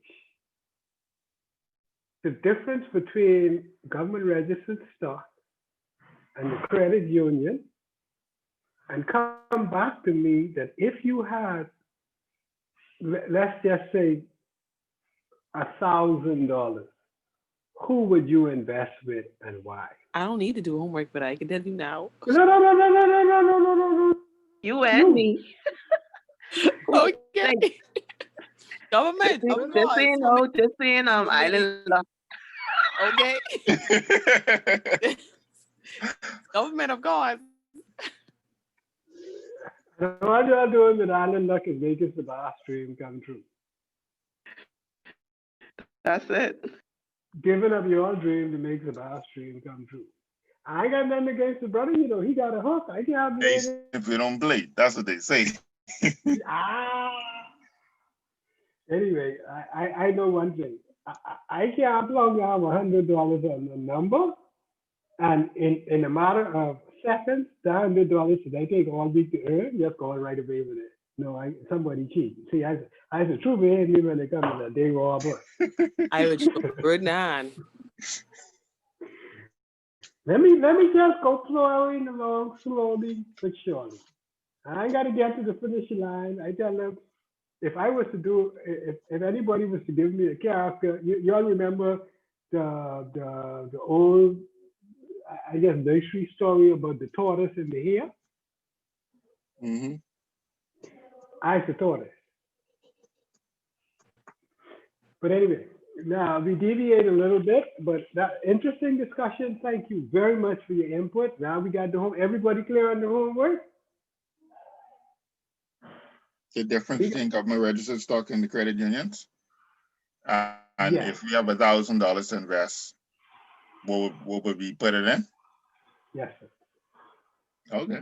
the difference between government registered stock and the credit union, and come back to me that if you had, let's just say, $1,000, who would you invest with and why? I don't need to do homework, but I can tell you now. No. You and me. Okay. Government, of course. Just saying, island luck. Okay. Government, of course. What you're doing with island luck is making the bar stream come true. That's it. Giving up your dream to make the bar stream come true. I ain't got nothing against the brother, he got a hook. I can't blame it. If you don't bleed, that's what they say. Anyway, I know one thing. I can't plug down $100 on a number, and in a matter of seconds, the $100 that I take all week to earn, just going right away with it. No, somebody cheating. See, I a true man when they come to that day robber. I would burn on. Let me just go flowing along slowly but surely. I ain't got to get to the finish line. I tell them, if I was to do, if anybody was to give me a character, you all remember the old, I guess, nursery story about the tortoise and the hare? Mm-hmm. I's the tortoise. But anyway, now we deviate a little bit, but that interesting discussion. Thank you very much for your input. Now we got the home. Everybody clear on the homework? The difference between government registered stock and the credit unions. And yes. If we have $1,000 to invest, what would we put it in? Yes, sir. Okay.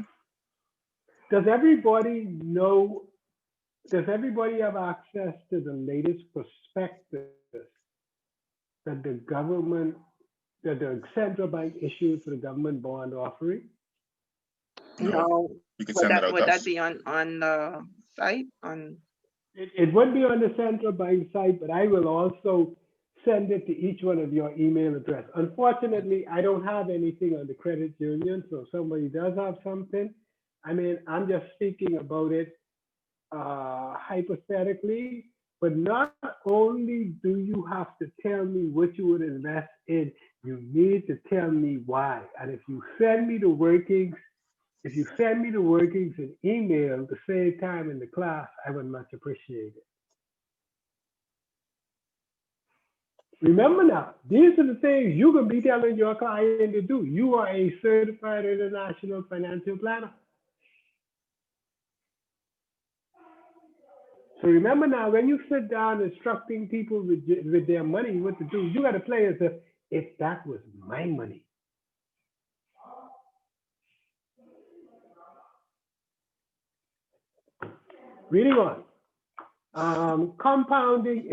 Does everybody know? Does everybody have access to the latest prospectus that the government, that the central bank issued for the government bond offering? No. You can send it out. Would that be on the site? It would be on the central bank site, but I will also send it to each one of your email address. Unfortunately, I don't have anything on the credit union, so if somebody does have something, I mean, I'm just speaking about it hypothetically, but not only do you have to tell me what you would invest in, you need to tell me why. And if you send me the workings, in email to save time in the class, I would much appreciate it. Remember now, these are the things you can be telling your client to do. You are a certified international financial planner. So remember now, when you sit down instructing people with their money what to do, you got to play as if that was my money. Reading on. Compounding.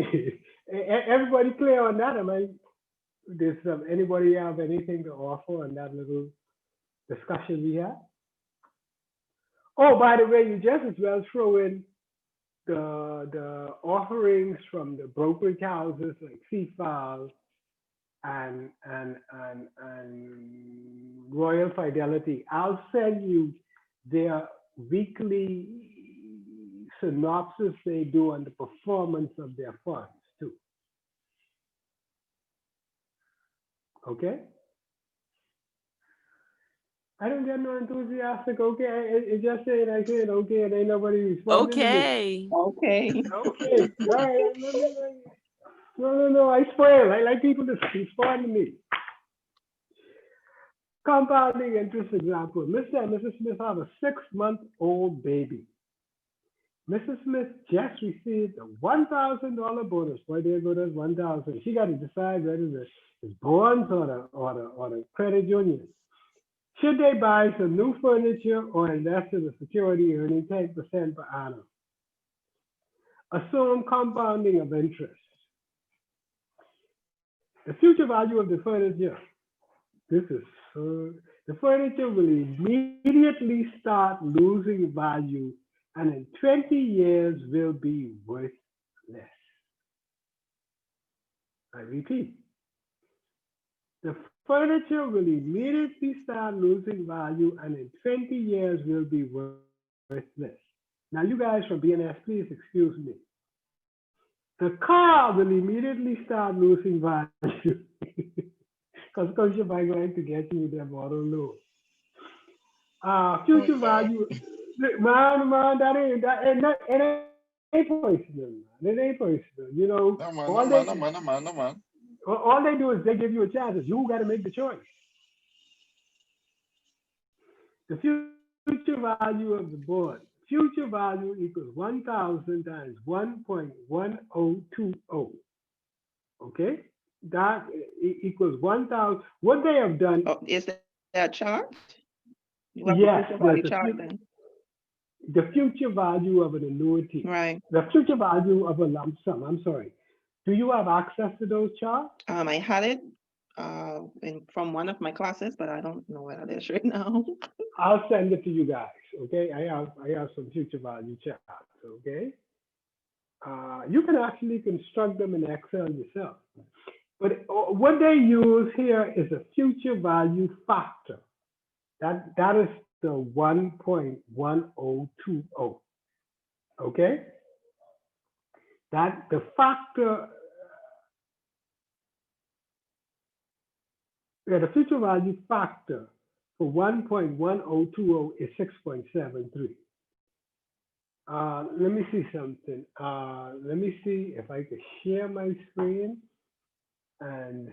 Everybody clear on that? Does anybody have anything to offer on that little discussion we had? Oh, by the way, you just as well throw in the offerings from the brokerage houses like CIFP and Royal Fidelity. I'll send you their weekly synopsis they do on the performance of their funds too. Okay? I don't get no enthusiastic, okay? It just said, I said, okay, and ain't nobody responding to me. Okay. Okay. Okay, all right. No, I spoil. I like people to respond to me. Compounding interest example. Mr. and Mrs. Smith have a 6-month-old baby. Mrs. Smith just received a $1,000 bonus. Boy, there goes that 1,000. She got to decide whether it's bonds or the credit union. Should they buy some new furniture or invest in a security earning 10% per annum? Assume compounding of interest. The future value of the furniture. The furniture will immediately start losing value and in 20 years will be worth less. I repeat, the furniture will immediately start losing value and in 20 years will be worth less. Now you guys from BNS, please excuse me. The car will immediately start losing value because Scotiabank going to get you with their model loan. Future value, man, that ain't personal, man. It ain't personal. You know, No man. all they do is they give you a chance. You got to make the choice. The future value of the board. Future value equals 1,000 times 1.1020. Okay? That equals 1,000. What they have done. Oh, is that a chart? You have Yes, the value chart then? The future value of an annuity. Right. The future value of a lump sum. I'm sorry. Do you have access to those charts? I had it from one of my classes, but I don't know where it is right now. I'll send it to you guys. Okay, I have some future value charts. Okay, you can actually construct them in Excel yourself. But what they use here is a future value factor. That is the 1.1020. Okay, that the factor. Yeah, the future value factor for 1.1020 is 6.73. Let me see something. Let me see if I can share my screen and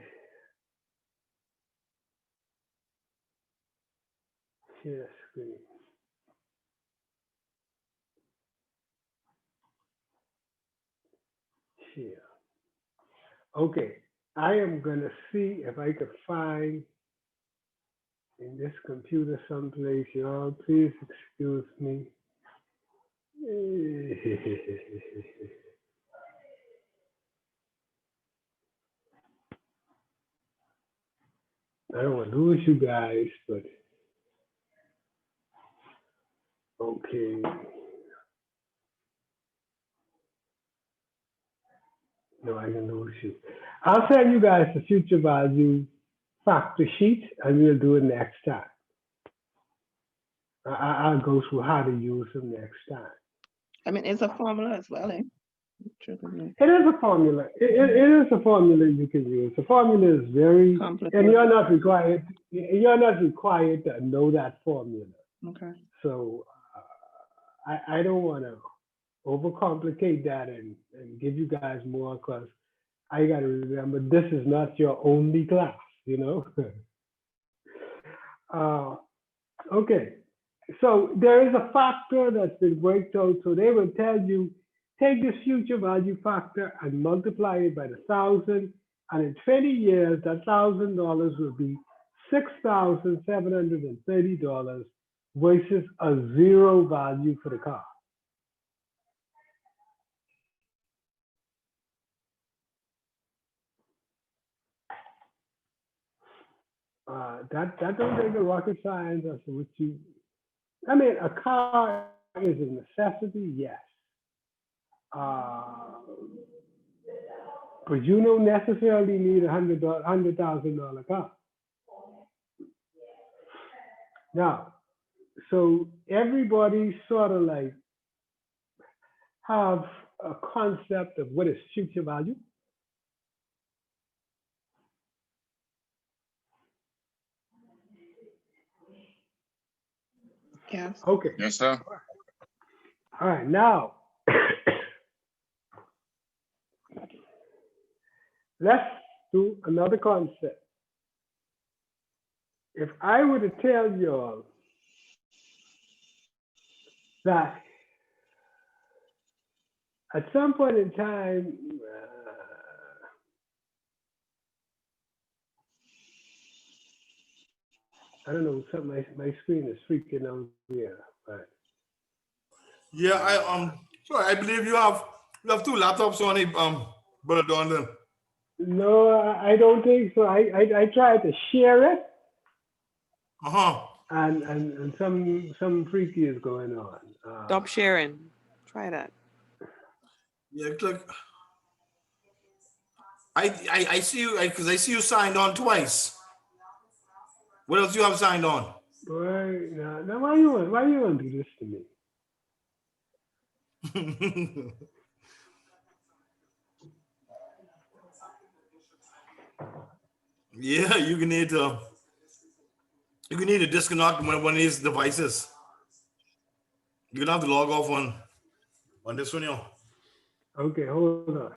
share screen. Share. Okay, I am gonna see if I could find in this computer someplace, y'all. Please excuse me. I don't want to lose you guys, but okay. No, I can lose you. I'll send you guys the future value factor sheet, and we'll do it next time. I'll go through how to use them next time. I mean, it's a formula as well, eh? It is a formula. It is a formula you can use. The formula is very complicated, and you're not required. You're not required to know that formula. Okay. So I don't want to overcomplicate that and give you guys more, because I got to remember this is not your only class. You know. Okay. So there is a factor that's been worked out. So they will tell you, take this future value factor and multiply it by 1,000. And in 20 years, that $1,000 will be $6,730 versus a zero value for the car. That don't take a rocket science as to what you. I mean, a car is a necessity, yes. But you don't necessarily need a $100,000 car. Now, so everybody sort of like, have a concept of what is future value? Yes. Okay. Yes, sir. All right. Now, let's do another concept. If I were to tell you all that at some point in time, I don't know, my screen is freaking out here, but Yeah, sorry, I believe you have two laptops on it, brother Don. no, I don't think so. I tried to share it, and some freaky is going on. Stop sharing. Try that. Yeah, look, I see you because I see you signed on twice. What else you have signed on? Boy, now why you want to do this to me? Yeah, you can need to disconnect one of these devices. You're gonna have to log off on this one, yo. Okay, hold on.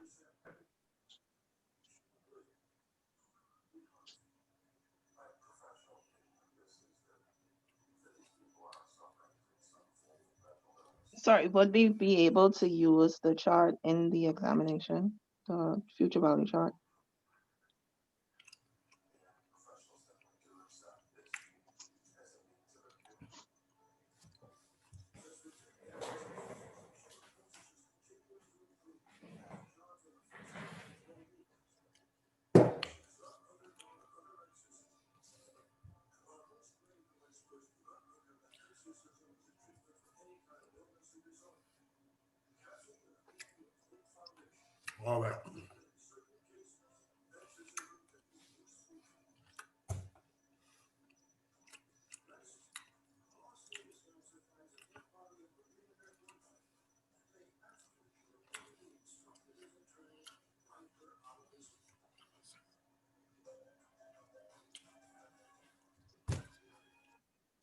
Sorry, would we be able to use the chart in the examination, the future value chart? All right.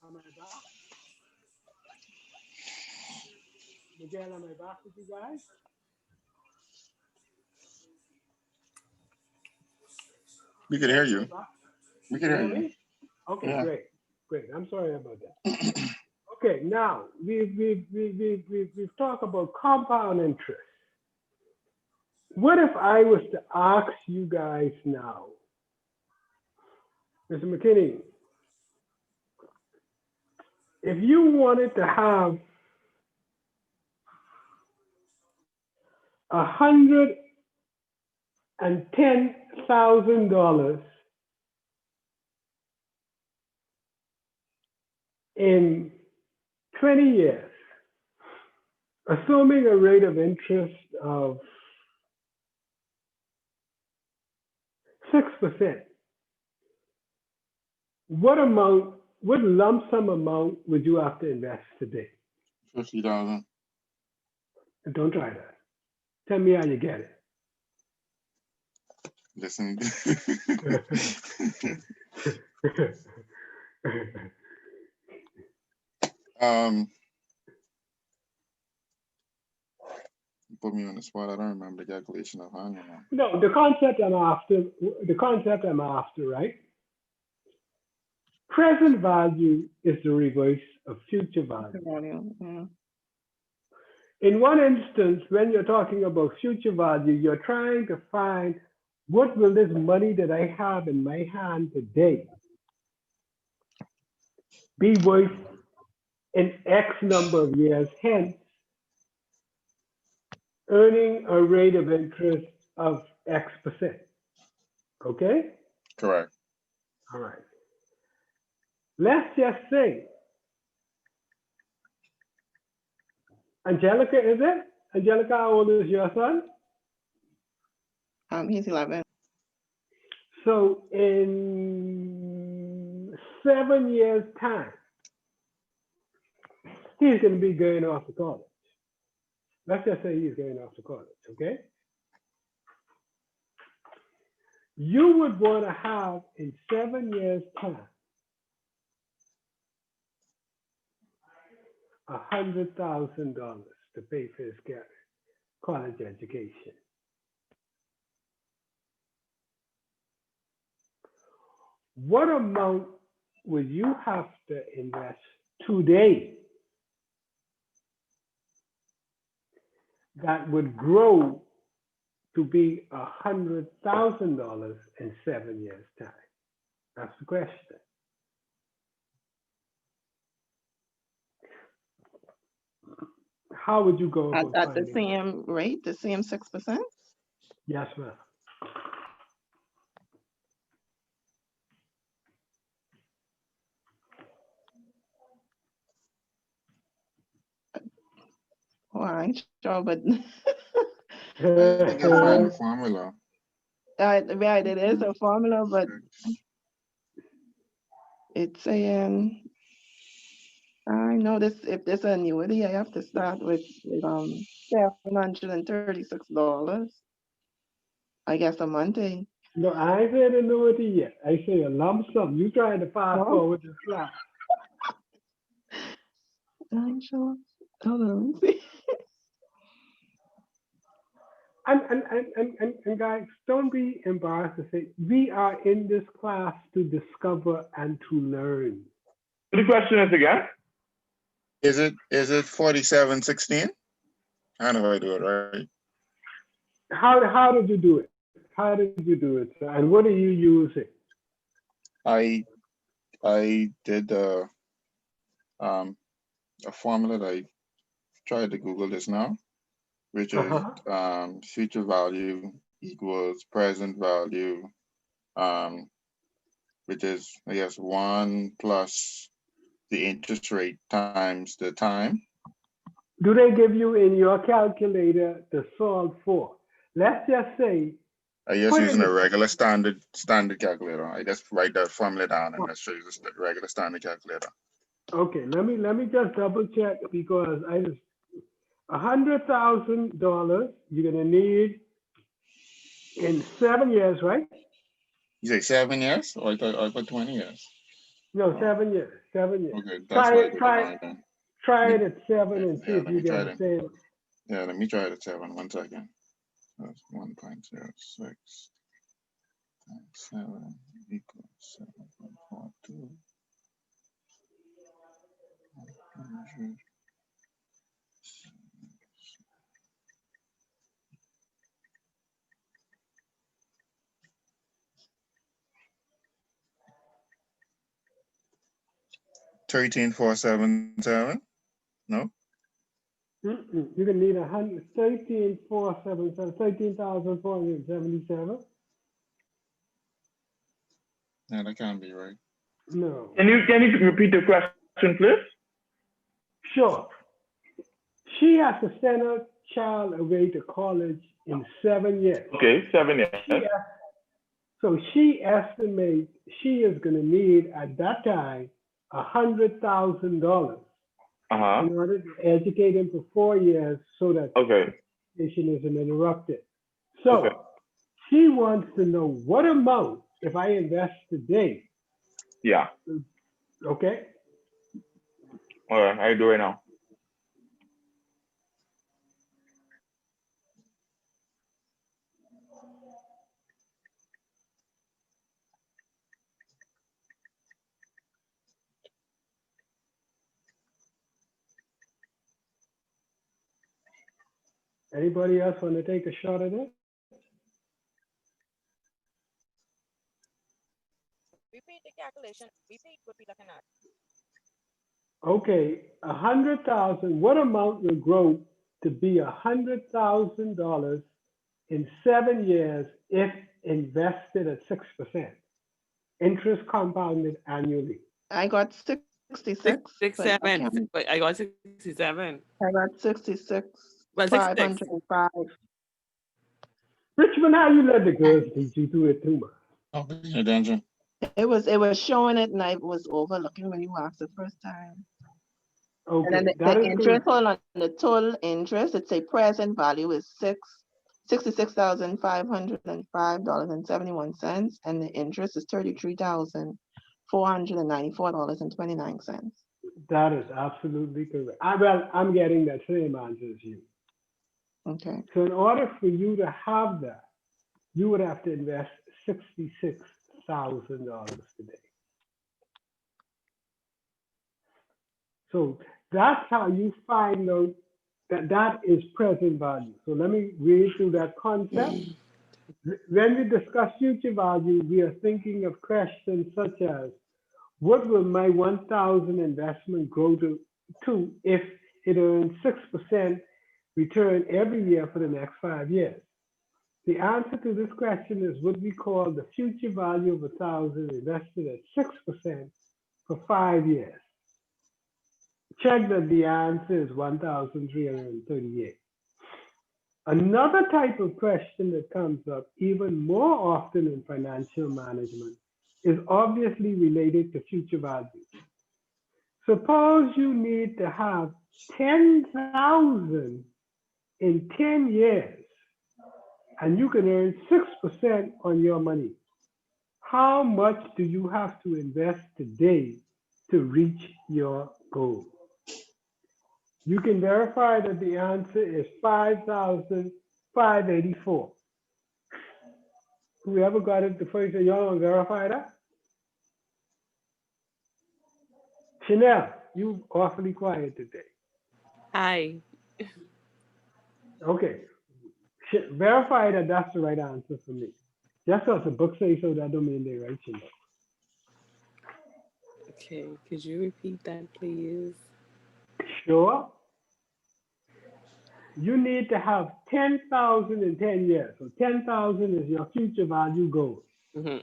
Am I back? Miguel, am I back with you guys? We can hear you. We You can hear hear you. me? Okay, Yeah. great. I'm sorry about that. Okay, now we've talked about compound interest. What if I was to ask you guys now, Mr. McKinney, if you wanted to have $110,000 in 20 years, assuming a rate of interest of 6%, what lump sum amount would you have to invest today? 50,000. Don't try that. Tell me how you get it. Listen. Put me on the spot. I don't remember the calculation of hand. No, the concept I'm after, right? Present value is the reverse of future value. Yeah. In one instance, when you're talking about future value, you're trying to find what will this money that I have in my hand today be worth in X number of years, hence earning a rate of interest of X%. Okay? Correct. All right. Let's just say, Angelica, is it? Angelica, how old is your son? He's 11. So in 7 years' time, he's going to be going off to college. let's just say he's going off to college, okay? You would want to have in 7 years' time $100,000 to pay for his college education. What amount would you have to invest today that would grow to be $100,000 in 7 years' time? That's the question. How would you go about At the finding that? same rate, the same 6%? Yes, ma'am. Well, I ain't sure, but I think you'll find the formula. right, it is a formula, but it's saying, I know this, if there's an annuity, I have to start with $736, I guess a month. No, I ain't said annuity yet. I say a lump sum. You trying to fast Oh. forward the slide. I'm sure. Hold on, let me see. And guys, don't be embarrassed to say we are in this class to discover and to learn. The question is again? Is it 4716? I know how to do it, right? How did you do it? How did you do it, sir? And what are you using? I did a formula that I tried to Google this now, which is future value equals present value, which is, I guess, 1 plus the interest rate times the time. Do they give you in your calculator the solve for? Let's just say. I just using a regular standard calculator. I just write that formula down and that shows you the regular standard calculator. Okay, let me just double check because $100,000 you're gonna need in 7 years, right? You say 7 years, or I thought 20 years. No, 7 years. 7 years. Okay, that's Try it at 7 and see if you get the same. Yeah, let me try it at 7. 1 second. That's 1.06 times 7 equals 7.42. 100.13,477. No. You're gonna need 13,477. Yeah, that can't be right. No. Can you repeat the question, please? Sure. She has to send her child away to college in 7 years. Okay, 7 years. So she estimates she is going to need at that time $100,000 in order to educate him for 4 years so that education isn't interrupted. So she wants to know what amount if I invest today. Yeah. Okay. All right, I do it now. Anybody else want to take a shot at it? Repeat the calculation. Repeat what we're looking at. Okay, 100,000. What amount will grow to be $100,000 in 7 years if invested at 6%? Interest compounded annually. I got 66. 67. I got 67. I got 66. Well, 66. 505. Richmond, how you let the girls teach you do it too much? Oh, paying attention. It was showing it and I was overlooking when you asked the first time. And then Okay, the that is interest correct. on the total interest, it's a present value is $66,505.71, and the interest is $33,494.29. That is absolutely correct. Well, I'm getting that same answer as you. Okay. So in order for you to have that, you would have to invest $66,000 today. So that's how you find out that that is present value. So let me read through that concept. When we discuss future value, we are thinking of questions such as, what will my 1,000 investment grow to if it earns 6% return every year for the next 5 years? The answer to this question is what we call the future value of 1,000 invested at 6% for 5 years. Check that the answer is 1,338. Another type of question that comes up even more often in financial management is obviously related to future value. Suppose you need to have 10,000 in 10 years and you can earn 6% on your money. How much do you have to invest today to reach your goal? You can verify that the answer is 5,584. Whoever got it the first, y'all want to verify that? Chanel, you awfully quiet today. Hi. Okay, verify that that's the right answer for me. Just because the book says so, that don't mean they're right, Chanel. Okay, could you repeat that, please? Sure. You need to have 10,000 in 10 years. So 10,000 is your future value goal. 10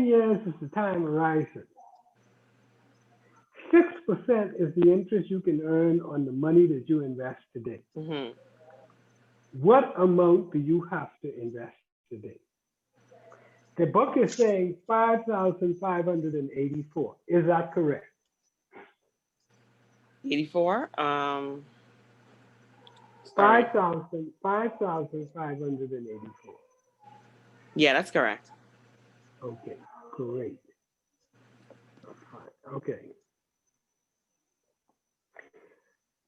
years is the time horizon. 6% is the interest you can earn on the money that you invest today. What amount do you have to invest today? The book is saying 5,584. Is that correct? 84? 5,584. Yeah, that's correct. Okay, great. Okay.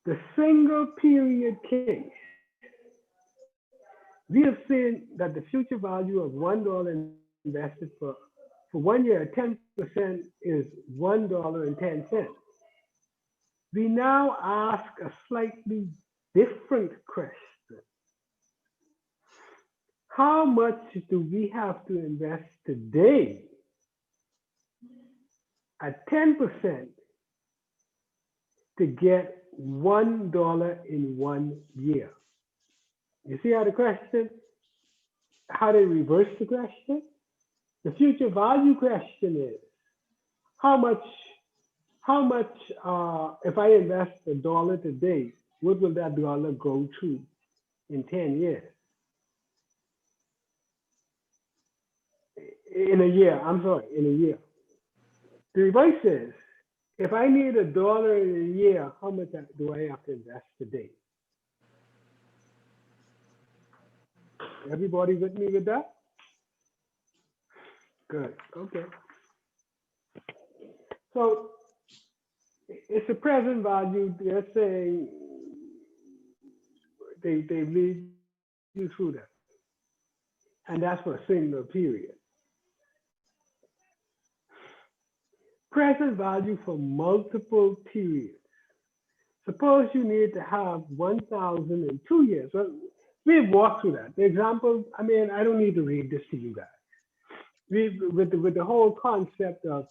The single period case, we have seen that the future value of $1 invested for 1 year at 10% is $1.10. We now ask a slightly different question. How much do we have to invest today at 10% to get $1 in 1 year? You see how how they reverse the question? The future value question is, how much, if I invest $1 today, what will that dollar go to in 10 years? In a year, I'm sorry, in a year. The reverse is, if I need $1 in a year, how much do I have to invest today? Everybody with me with that? Good, okay. So it's a present value. They're saying they lead you through that. And that's for a single period. Present value for multiple periods. Suppose you need to have 1,000 in 2 years. Well, we've walked through that. The example, I mean, I don't need to read this to you guys. With the whole concept of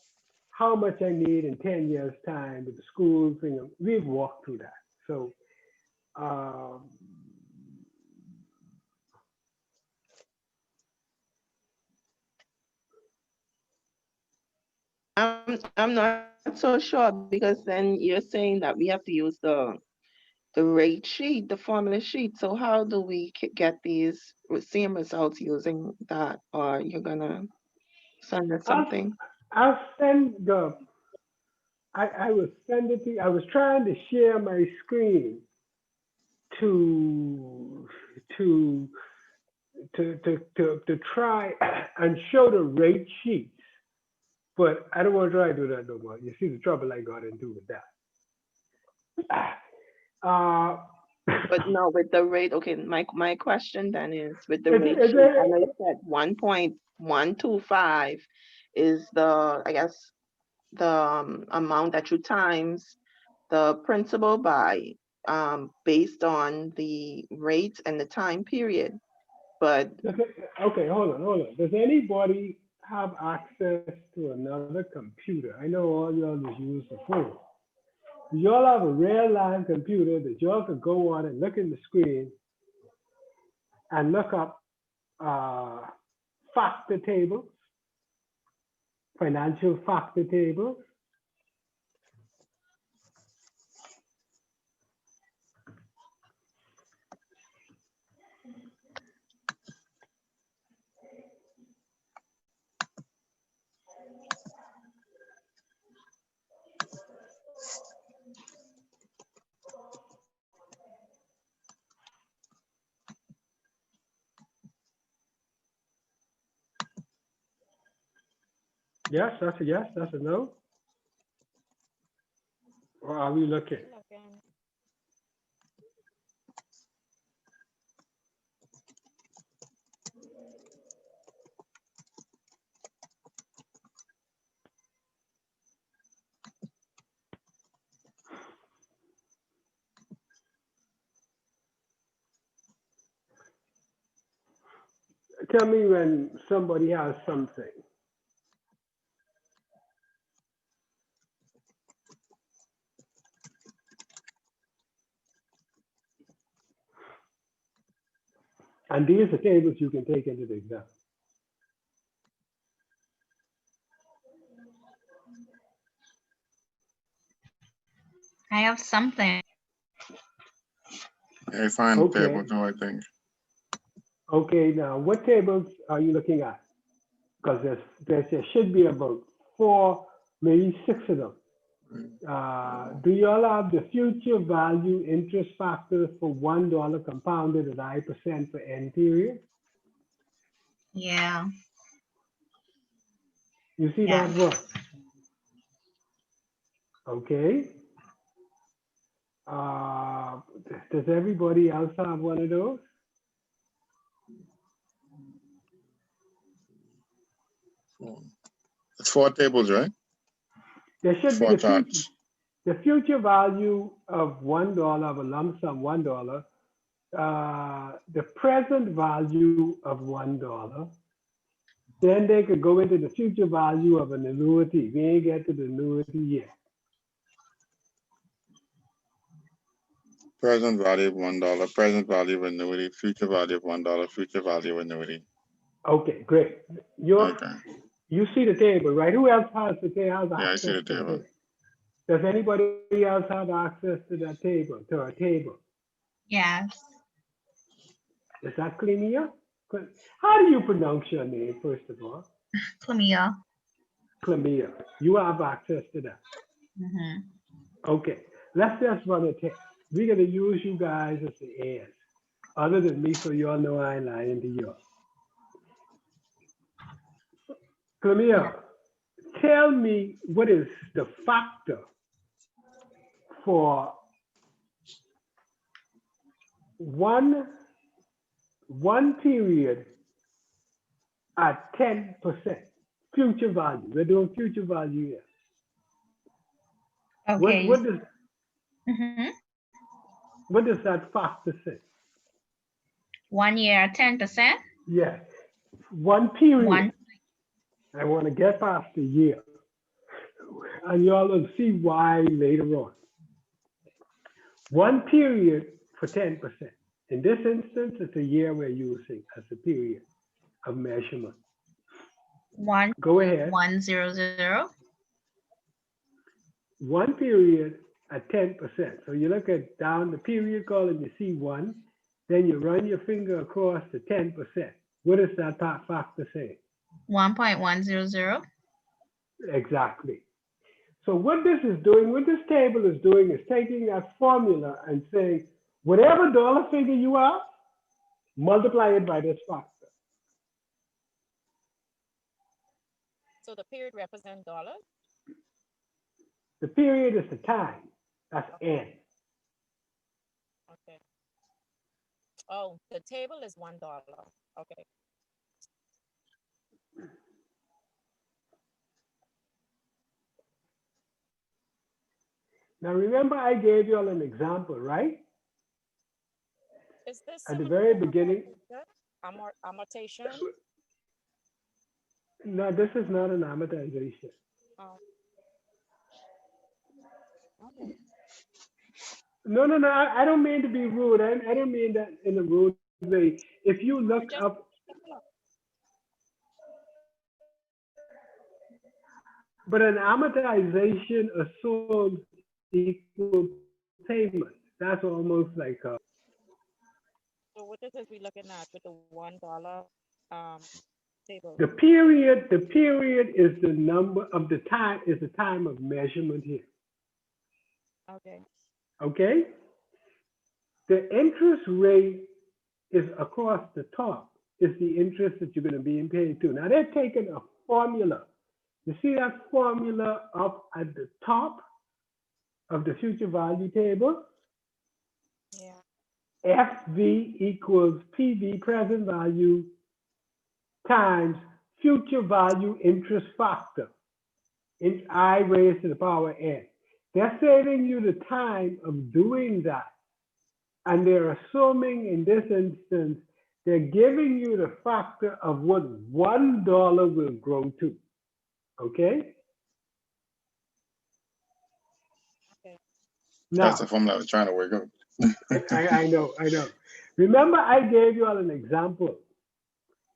how much I need in 10 years time with the school thing, we've walked through that. So, I'm not so sure, because then you're saying that we have to use the rate sheet, the formula sheet. So how do we get these same results using that? Or you're gonna send us something? I'll send the I was sending to you. I was trying to share my screen to to to try and show the rate sheets, but I don't want to try to do that no more. You see the trouble I got into with that. But no, with the rate, okay, my question then is with the Is rate it- sheet, I know you said 1.125 is the, I guess, the amount that you times the principal by based on the rate and the time period. But Okay, hold on. Does anybody have access to another computer? I know all y'all just use the phone. Do y'all have a real live computer that y'all can go on and look in the screen and look up factor tables, financial factor tables? Yes, that's a yes, that's a no. Or are we looking? Looking. Tell me when somebody has something. And these are tables you can take into the exam. I have something. I find Okay. table too, I think. Okay, now what tables are you looking at? Because there should be about 4, maybe 6 of them. Do you all have the future value interest factors for $1 compounded at 9% for N period? Yeah. You see Yeah. that one? Okay. Does everybody else have one of those? It's 4 tables, right? There should be 4 charts. the future value of $1 of a lump sum $1, the present value of $1. Then they could go into the future value of an annuity. We ain't get to the annuity yet. Present value of $1, present value of annuity, future value of $1, future value of annuity. Okay, great. Okay. You see the table, right? Who else has the table? Yeah, I see the table. Does anybody else have access to that table, to our table? Yes. Is that Clemia? How do you pronounce your name, first of all? Clemia. Clemia. You have access to that. Mm-hmm. Okay, let's just run a test. We're going to use you guys as the heirs, other than me, so you all know I ain't lying to you. Clemia, tell me what is the factor for one period at 10% future value. We're doing future value here. Okay. What does Mm-hmm. what does that factor say? 1 year, 10%. Yes, one period. One. I want to get past the year, and y'all will see why later on. One period for 10%. In this instance, it's a year we're using as a period of measurement. Go ahead. 100. One period at 10%. So you look at down the period column, you see 1, then you run your finger across to 10%. What does that factor say? 1.100. Exactly. So what this is doing, what this table is doing is taking that formula and saying, whatever dollar figure you have, multiply it by this factor. So the period represents dollars? The period is the time. That's N. Okay. Oh, the table is $1. Okay. Now remember I gave you all an example, right? Is this At the similar very to beginning. amortization? No, this is not an amortization. Oh. Okay. No, I don't mean to be rude. I don't mean that in a rude way. If you look up, but an amortization assumes equal payment. That's almost like a. So what this is we looking at with the $1 table? The period is the number of the time, is the time of measurement here. Okay. Okay? The interest rate is across the top, is the interest that you're going to be paid to. Now they're taking a formula. You see that formula up at the top of the future value table? Yeah. FV equals PV, present value, times future value interest factor, in I raised to the power N. They're saving you the time of doing that. And they're assuming in this instance, they're giving you the factor of what $1 will grow to. Okay? Okay. Now, That's the formula I was trying to work out. I know. Remember, I gave you all an example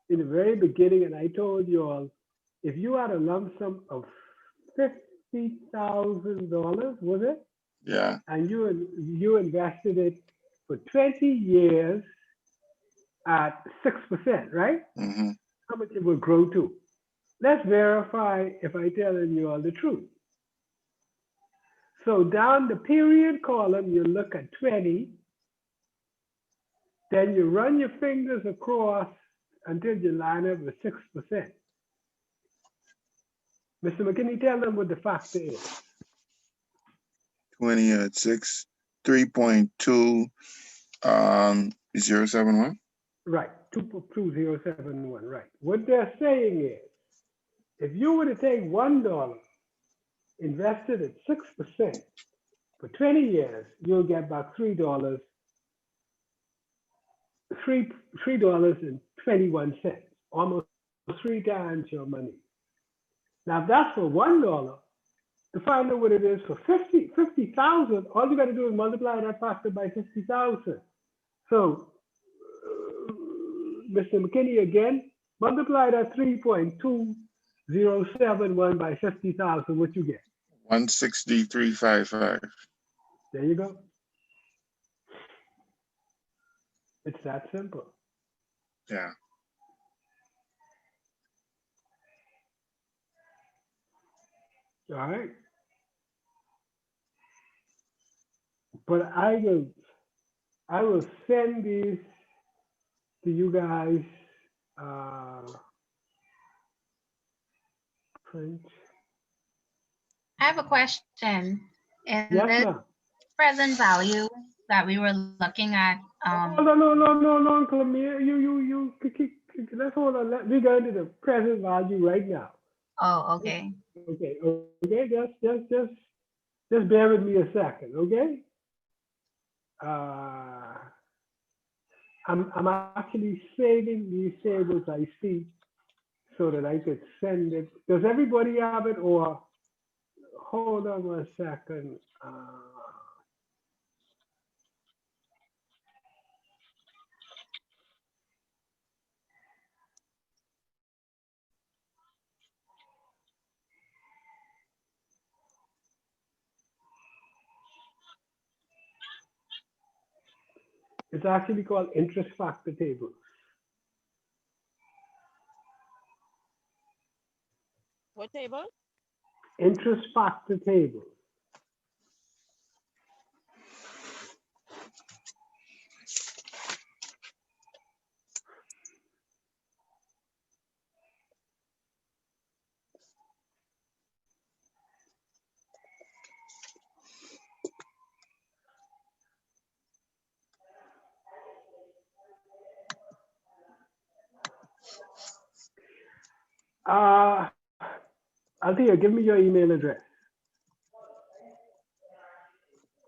in the very beginning, and I told you all, if you had a lump sum of $50,000, was it? Yeah. And you invested it for 20 years at 6%, right? Mm-hmm. How much it will grow to? Let's verify if I telling you all the truth. So down the period column, you look at 20, then you run your fingers across until you line up with 6%. Mr. McKinney, tell them what the factor is. 20 at 6, 3.2, 071. Right, 22071, right. What they're saying is, if you were to take $1, invested at 6% for 20 years, you'll get back $3, $3.21, almost 3 times your money. Now, if that's for $1, to find out what it is for 50,000, all you got to do is multiply that factor by 50,000. So, Mr. McKinney, again, multiply that 3.2071 by 50,000, what you get? 163.55. There you go. It's that simple. Yeah. All right. But I will send these to you guys. Print. I have a question. In Yes, this ma'am. present value that we were looking at, No, Columbia. You, let's hold on. We go into the present value right now. oh, okay. Okay. Just bear with me a second, okay? I'm actually saving these tables I see so that I could send it. Does everybody have it, or hold on one second? It's actually called interest factor table. What table? interest factor table. Althea, give me your email address.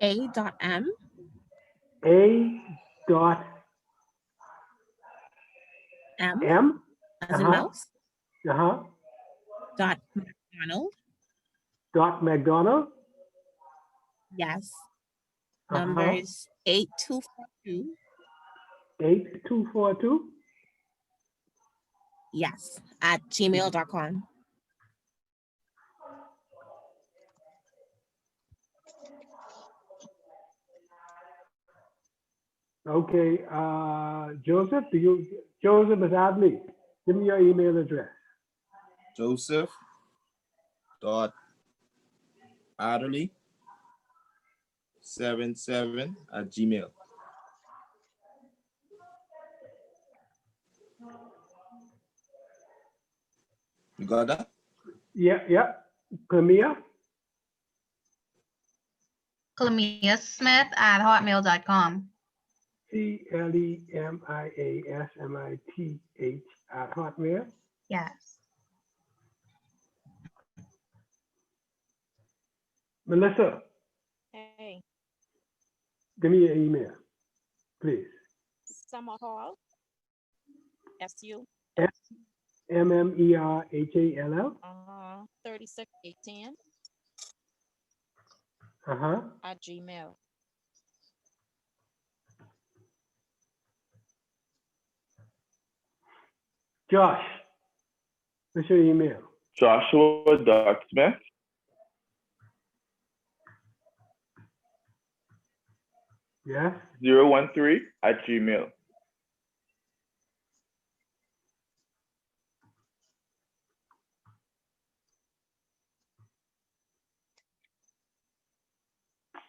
A.M. A.M. M as in mouse. Dot McDonald. McDonald. Yes. Number is 8242. 8242. Yes, at gmail.com. Okay, Joseph, Joseph is Adley. Give me your email address. Joseph.Adderley77@gmail. You got that? Yeah. Clemia? ClemiaSmith@hotmail.com. ClemiaSmith@hotmail. Yes. Melissa, Hey, give me your email, please. Summer Hall. SU. SMMERHALL. 3618 at Gmail. Josh, what's your email? Joshua.Smith. Yes. 013@gmail.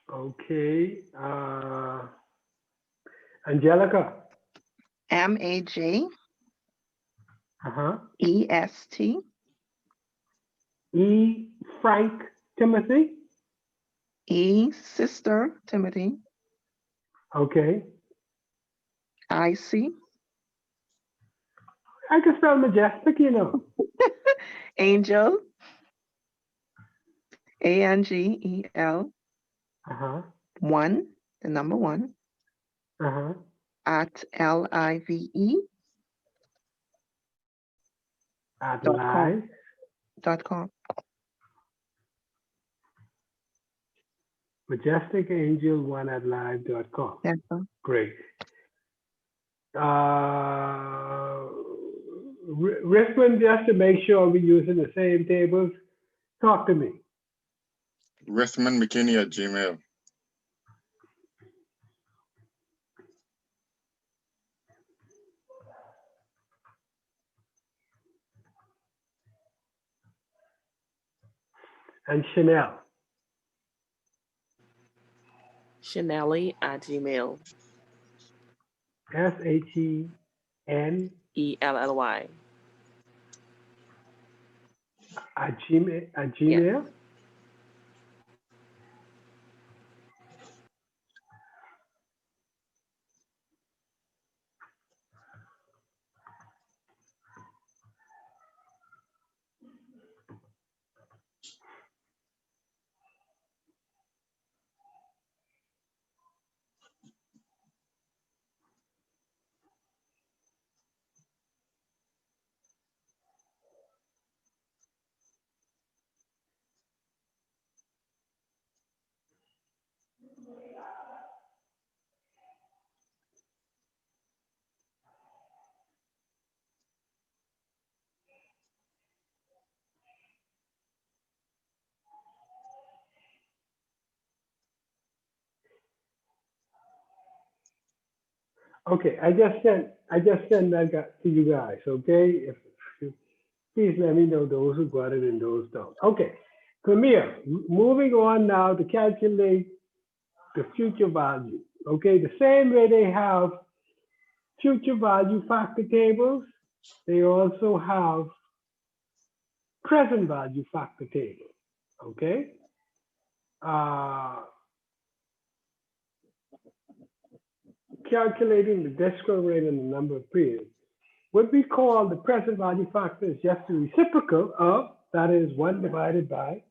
Okay. Angelica. MAJ. Uh-huh. EST. E Frank Timothy. E Sister Timothy. Okay. IC. I can spell majestic, you know. Angel. ANGEL. 1, the number 1. At LIVE. At dot live. com. MajesticAngel1@live.com. Yes, sir. Great. Richmond, just to make sure we're using the same tables, talk to me. RickmanMcKinney@gmail. And Chanel. Chanelly@gmail. SHENELLY. At Gmail. Yes. Okay, I just sent that to you guys. Okay, please let me know those who got it and those don't. Okay, Premier, moving on now to calculate the future value. Okay, the same way they have future value factor tables, they also have present value factor tables. Okay. Calculating the discount rate and the number of periods. What we call the present value factor is just the reciprocal of, that is 1 divided by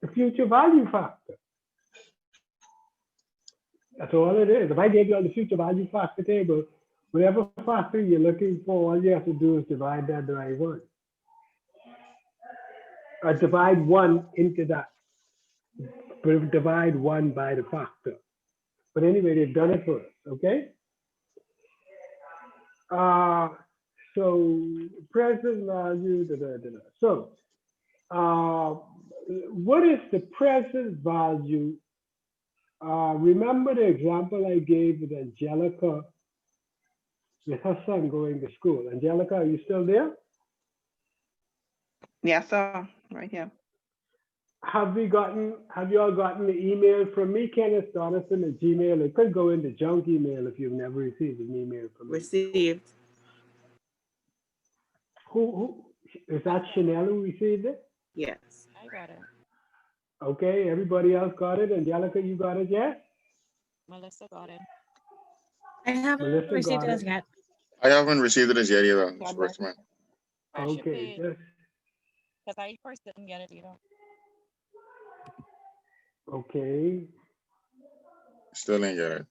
the future value factor. That's all it is. If I gave you all the future value factor table, whatever factor you're looking for, all you have to do is divide that by 1. Or divide 1 into that. But divide 1 by the factor. But anyway, they've done it for us, okay? So present value, So what is the present value? Remember the example I gave with Angelica with her son going to school. Angelica, are you still there? Yes, sir. Right here. Have you all gotten the email from me, Kenneth Donaldson at Gmail? It could go into junk email if you've never received an email from me. Received. Who is that? Chanel who received it? Yes. I got it. Okay, everybody else got it. Angelica, you got it yet? Melissa got it. I haven't Melissa received got it as it. yet. I haven't received it as yet either. It's first one. Okay, just Because I first didn't get it either. okay. Still didn't get it.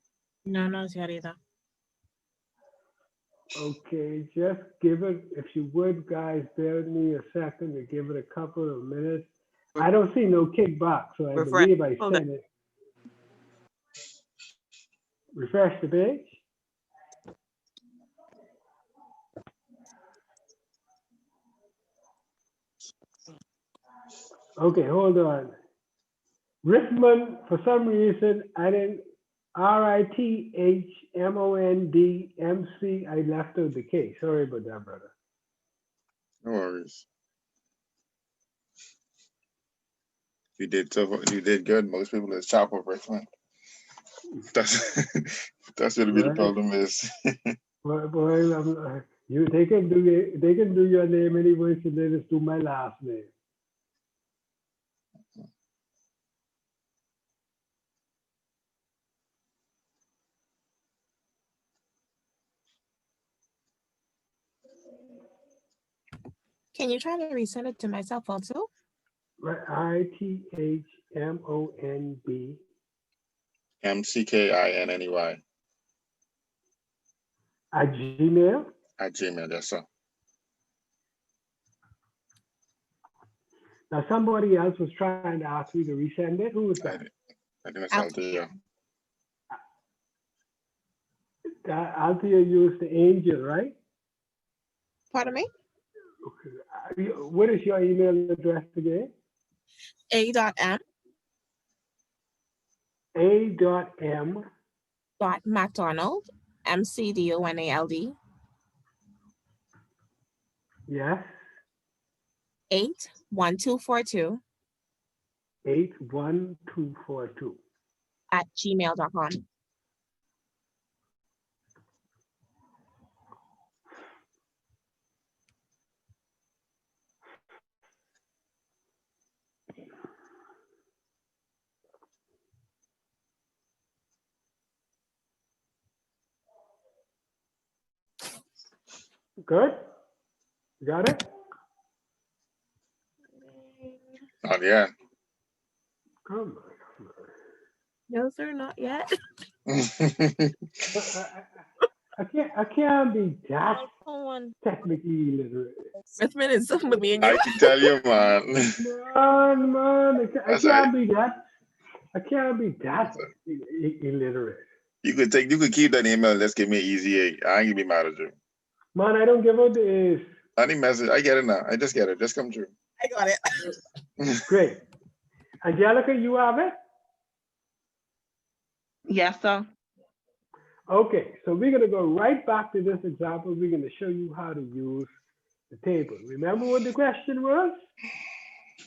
No, not as yet either. Okay, just give it, if you would, guys, bear with me a second to give it a couple of minutes. I don't see no kickback, so I Refresh. believe I Hold sent it. Refresh the page. Okay, hold on. Richmond, for some reason, I didn't, RITHMONDMC, I left out the K. Sorry about that, brother. No worries. You did good. Most people is chop up Richmond. That's that's gonna be the Right. problem is. Boy, they can do your name anyway, so they just do my last name. Can you try to resend it to myself also? Right, ITHMOND MCKINNEY at Gmail. at Gmail. Yes, sir. Now somebody else was trying to ask me to resend it. Who was that? I think it's Althea. Althea used the angel, right? Pardon me? What is your email address again? A.M. A.M. McDonald, McDonald, Yes. 81242 81242 @gmail.com. Good? You got it? Not yet. Come on. No, sir, not yet. I can't be that technically illiterate. Richmond is something with me and you. I can tell you, man. Man, I can't be that. I can't be that illiterate. You could keep that email. Let's give me an easy A. I ain't gonna be mad at you. Man, I don't give out the A's. Any message, I get it now. I just get it. Just come true. I got it. Great. Angelica, you have it? Yes, sir. Okay, so we're going to go right back to this example. We're going to show you how to use the table. Remember what the question was?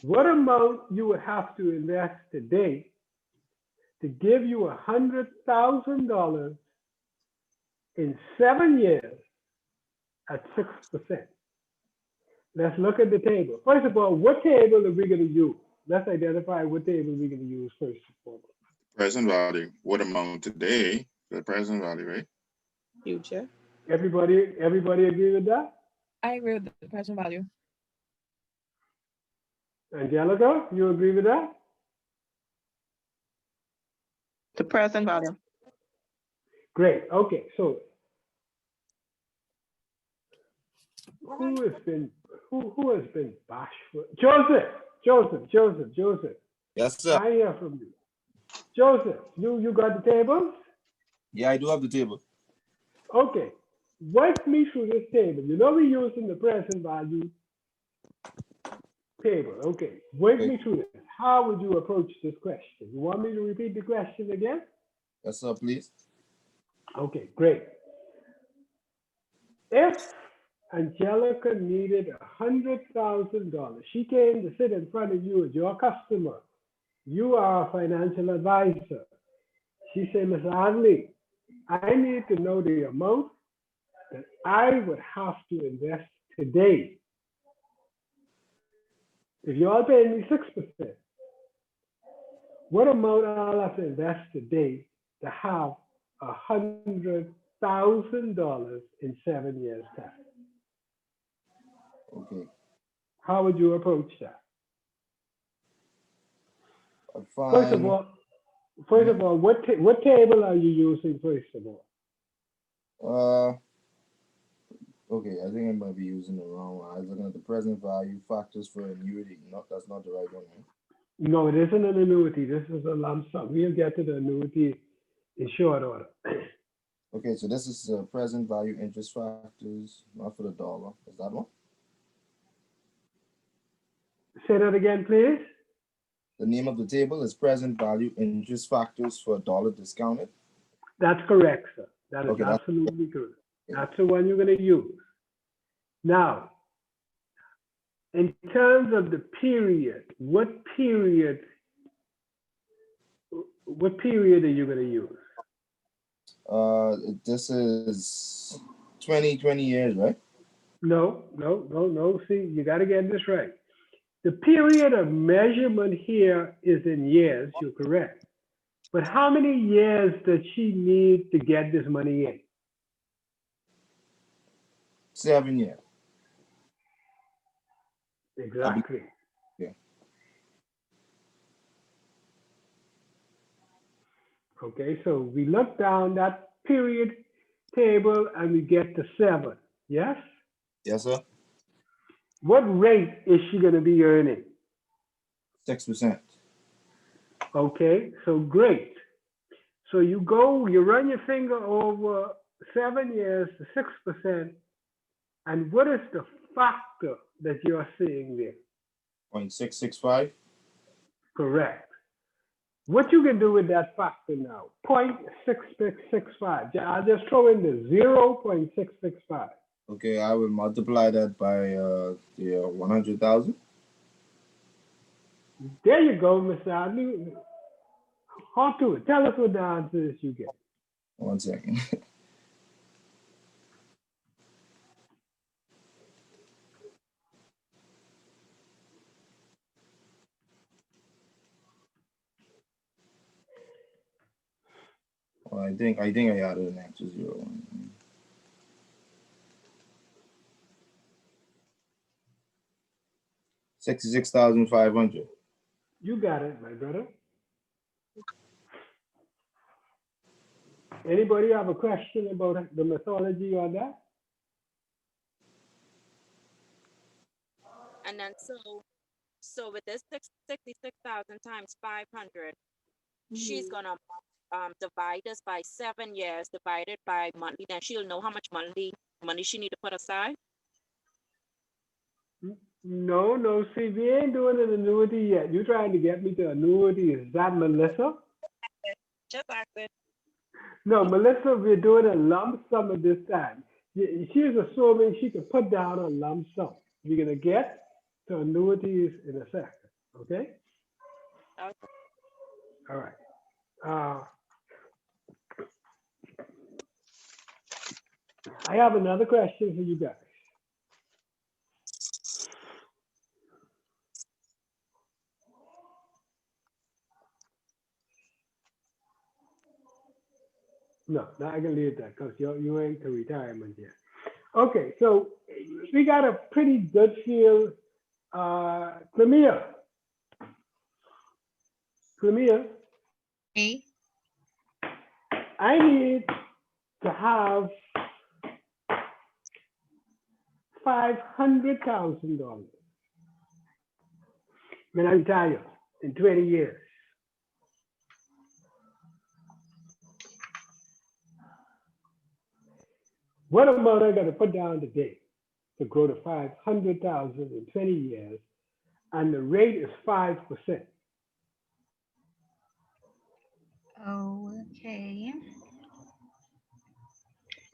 what amount you would have to invest today to give you $100,000 in 7 years at 6%? Let's look at the table. First of all, what table are we going to use? Let's identify what table we're going to use first and foremost. Present value. What amount today? The present value, right? Future. Everybody agree with that? I agree with the present value. Angelica, you agree with that? The present value. Great. Okay. So who has been bashful? Joseph. Yes, sir. I hear from you. Joseph, you got the tables? Yeah, I do have the table. Okay. Walk me through this table. You know we're using the present value table. Okay. Walk me through this. How would you approach this question? You want me to repeat the question again? Yes, sir, please. Okay, great. If Angelica needed $100,000, she came to sit in front of you as your customer. You are a financial advisor. She said, Ms. Adley, I need to know the amount that I would have to invest today. If you all pay me 6%, what amount I'll have to invest today to have $100,000 in 7 years' time? Okay. How would you approach that? Fine. First of all, what table are you using? First of all. Okay, I think I might be using the wrong one. I was looking at the present value factors for annuity. No, that's not the right one, right? No, it isn't an annuity. This is a lump sum. We'll get to the annuity in short order. Okay, so this is present value interest factors, not for the dollar. Is that one? Say that again, please. The name of the table is present value interest factors for dollar discounted. That's correct, sir. That is Okay, absolutely correct. That's the one you're going to use. Now, in terms of the period, what period are you going to use? This is 20 years, right? No. See, you got to get this right. The period of measurement here is in years, you're correct. But how many years does she need to get this money in? 7 years. Exactly. Yeah. Okay, so we look down that period table and we get to 7. Yes? Yes, sir. What rate is she going to be earning? 6%. Okay, so great. So you run your finger over 7 years to 6%. And what is the factor that you're seeing there? 0.665. Correct. What you can do with that factor now? 0.665. I'll just throw in the 0.665. Okay, I will multiply that by the 100,000. There you go, Mr. Adley. On to it. Tell us what the answer is you get. 1 second. Well, I think I added an extra 0. 66,500. You got it, my brother. Anybody have a question about the methodology on that? And then so with this 66,000 times 500, she's gonna divide this by 7 years, divided by monthly. Then she'll know how much money she need to put aside. No. See, we ain't doing an annuity yet. You trying to get me to annuity? Is that Melissa? Just asking. No, Melissa, we're doing a lump sum at this time. She's assuming she could put down a lump sum. We're gonna get to annuities in a second. Okay? Okay. All right. I have another question for you guys. No, I can leave that because you ain't to retirement yet. Okay, so we got a pretty good feel. Clemia, Okay. I need to have $500,000 when I retire in 20 years. What amount I got to put down today to grow to 500,000 in 20 years, and the rate is 5%. Okay.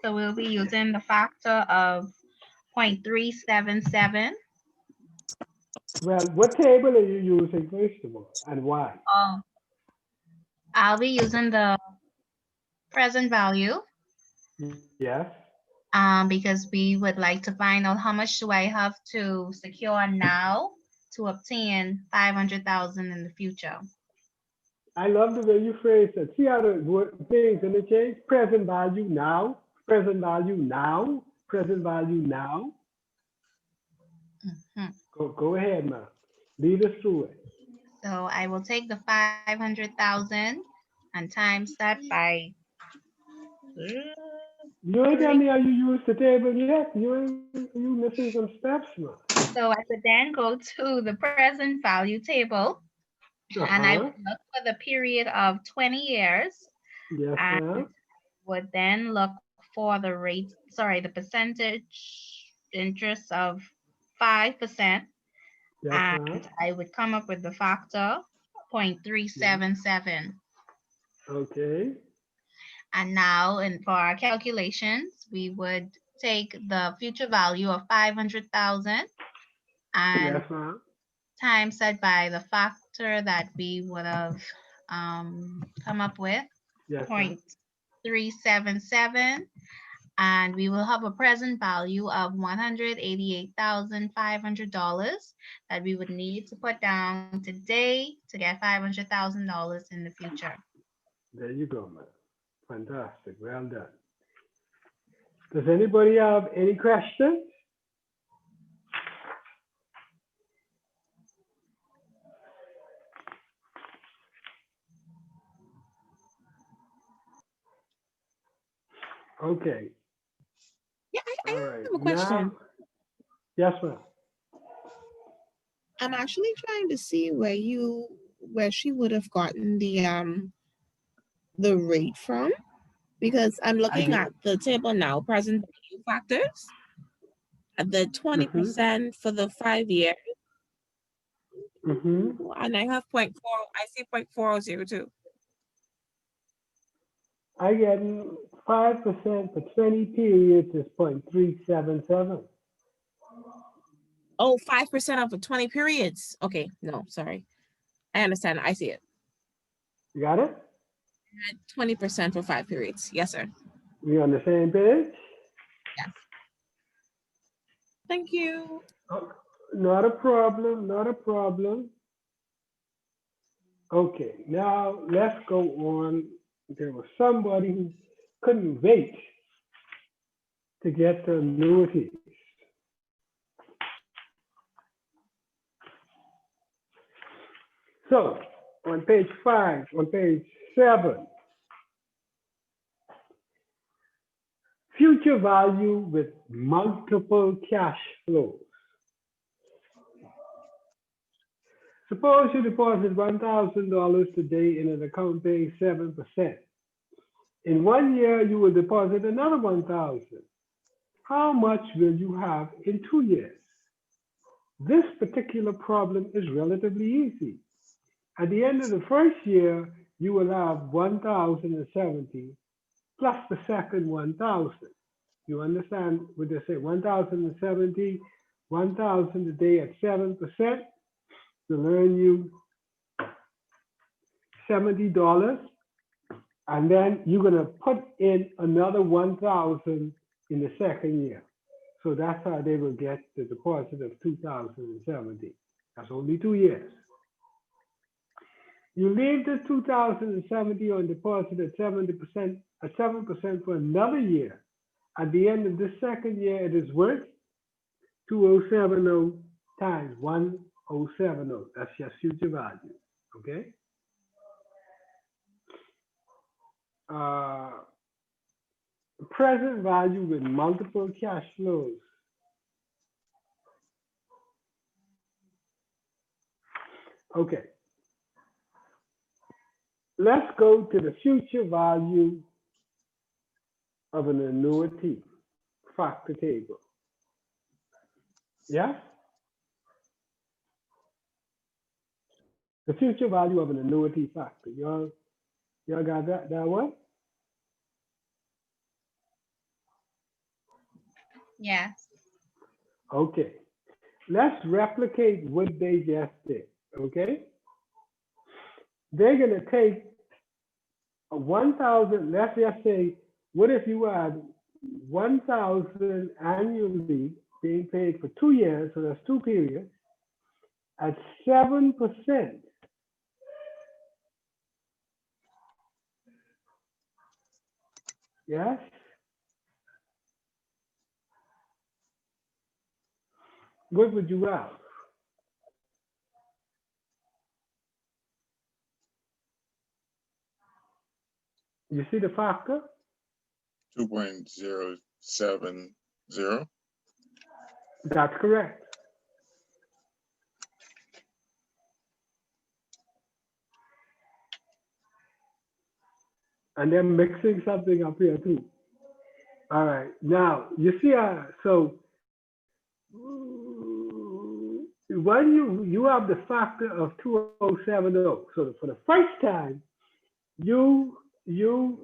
So we'll be using the factor of 0.377. Well, what table are you using first of all, and why? I'll be using the present value. Yes. Because we would like to find out how much do I have to secure now to obtain 500,000 in the future. I love the way you phrase it. See how the things interchange? Present value now, present value now, present value now. Go ahead, man. Lead us through it. So I will take the 500,000 and times that by. You ain't tell me how you use the table yet. You missing some steps, man. So I would then go to the present value table, and I would look for the period of 20 years. Yes, and would then look for the rate, the percentage interest of 5%. Yes, and I would come up with the factor 0.377. Okay. And now, for our calculations, we would take the future value of 500,000 and times that by the factor that we would have come up with, 0.377, and we will have a present value of $188,500 that we would need to put down today to get $500,000 in the future. There you go, man. Fantastic. Well done. Does anybody have any questions? Okay. Yeah, I All right. have a question. Now, yes, ma'am. I'm actually trying to see where she would have gotten the rate from, because I'm looking at the table now, present value factors, at the 20% for the 5 years. And I have 0.4, I see 0.4002. I get 5% for 20 periods is 0.377. Oh, 5% of the 20 periods. Okay, no, sorry. I understand. I see it. You got it? 20% for 5 periods. Yes, sir. We on the same page? Yes. Thank you. Oh, not a problem, not a problem. Okay, now let's go on. There was somebody who couldn't wait to get the annuities. So on page 5, on page 7, future value with multiple cash flows. Suppose you deposit $1,000 today in an account paying 7%. In 1 year, you will deposit another 1,000. How much will you have in 2 years? This particular problem is relatively easy. At the end of the first year, you will have 1,070 plus the second 1,000. You understand what they say? 1,070, 1,000 a day at 7%. will earn you $70, and then you're gonna put in another 1,000 in the second year. So that's how they will get the deposit of 2,070. That's only 2 years. You leave the 2,070 on deposit at 70%, at 7% for another year. At the end of the second year, it is worth 2070 times 1070. That's your future value. Okay. Present value with multiple cash flows. Okay. Let's go to the future value of an annuity factor table. Yes? The future value of an annuity factor. Y'all got that one? Yes. Okay. Let's replicate what they just did. Okay? They're gonna take a 1,000, let's just say, what if you had 1,000 annually being paid for 2 years, so that's 2 periods, at 7%. Yes? What would you have? You see the factor? 2.070. That's correct. And they're mixing something up here too. All right. Now, you see, so when you have the factor of 2070. So for the first time, you use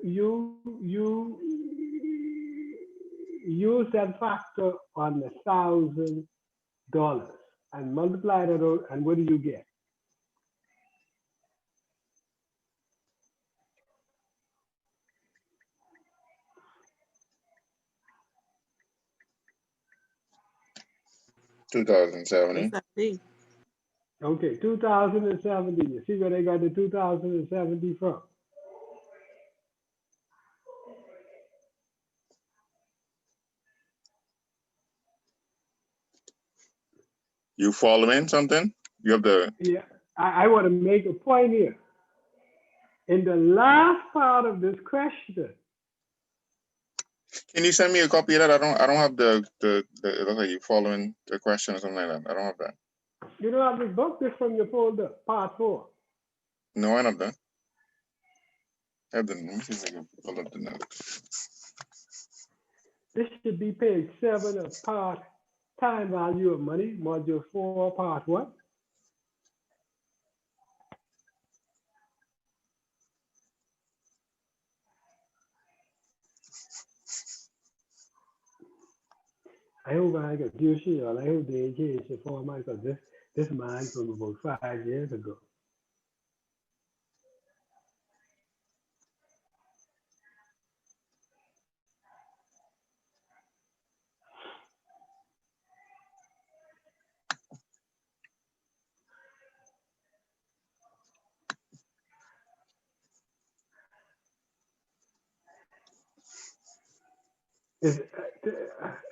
that factor on $1,000 and multiply that out, and what do you get? $2,070. Okay, 2070. You see where they got the 2070 from? You following something? You have the. Yeah, I want to make a point here. In the last part of this question. Can you send me a copy of that? I don't have the it looks like you following the question or something like that. I don't have that. You don't have this book? This from your folder, part 4. No, I don't have that. Let me see if I can pull up the notes. This should be page 7 of part time value of money, module 4, part 1. I hope I got you sure. I hope they changed the format because this mine from about 5 years ago.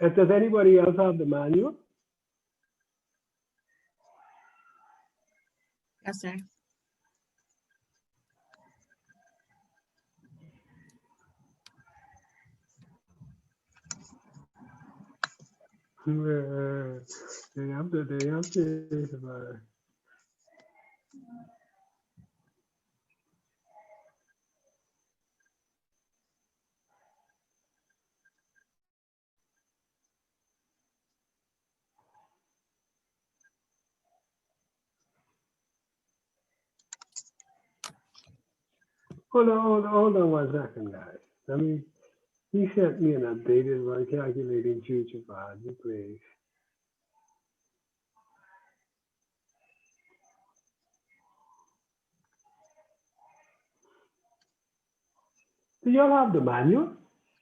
Does anybody else have the manual? Yes, sir. I'm serious about it. Hold on 1 second, guys. He sent me an updated one calculating future value, please. Do y'all have the manual?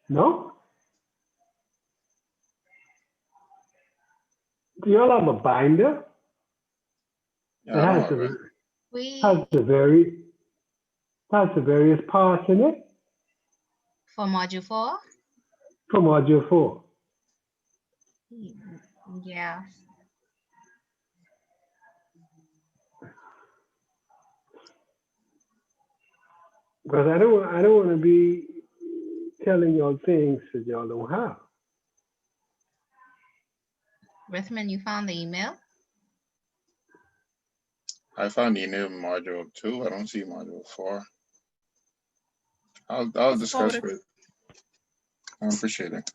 No? Do y'all have a binder Yeah, that I don't has have it. has the various parts in it For module 4? for module 4? Yeah. Because I don't want to be telling y'all things that y'all don't have. Rithman, you found the email? I found the new module 2. I don't see module 4. I'll discuss with. I appreciate it.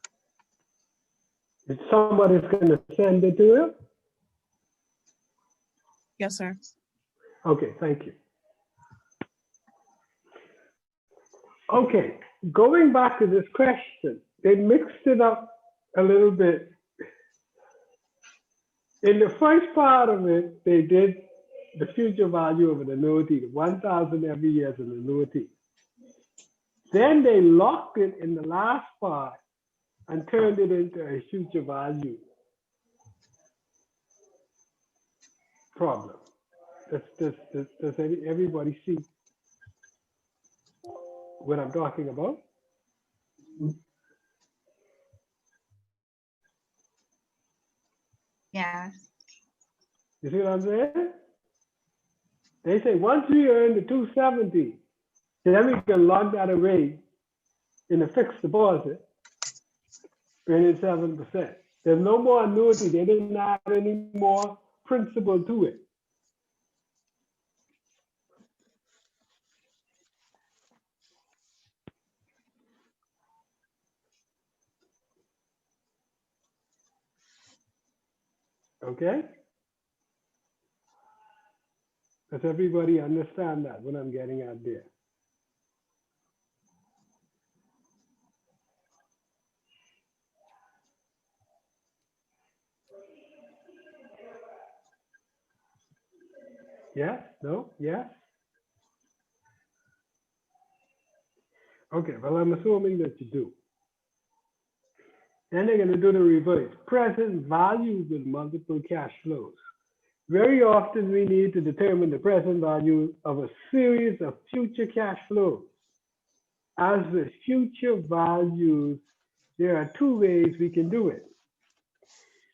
If somebody's going to send it to you? Yes, sir. Okay, thank you. Okay, going back to this question, they mixed it up a little bit. In the first part of it, they did the future value of an annuity, the 1,000 every year as an annuity. Then they locked it in the last part and turned it into a future value problem. Does everybody see what I'm talking about? Yes. You see what I'm saying? They say once we earn the 270, then we can lock that away in a fixed deposit, earning 7%. There's no more annuity. They didn't add any more principal to it. Okay? Does everybody understand that, what I'm getting at there? Yes? No? Yes? Okay, well, I'm assuming that you do. Then they're going to do the reverse. Present value with multiple cash flows. Very often we need to determine the present value of a series of future cash flows. As with future values, there are two ways we can do it.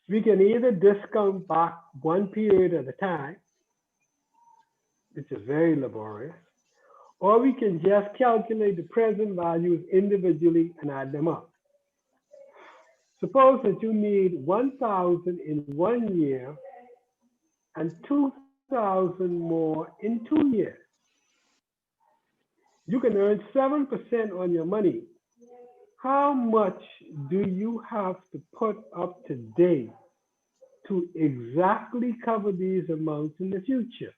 We can either discount back one period at a time, which is very laborious, or we can just calculate the present values individually and add them up. Suppose that you need 1,000 in 1 year and 2,000 more in 2 years. You can earn 7% on your money. How much do you have to put up today to exactly cover these amounts in the future?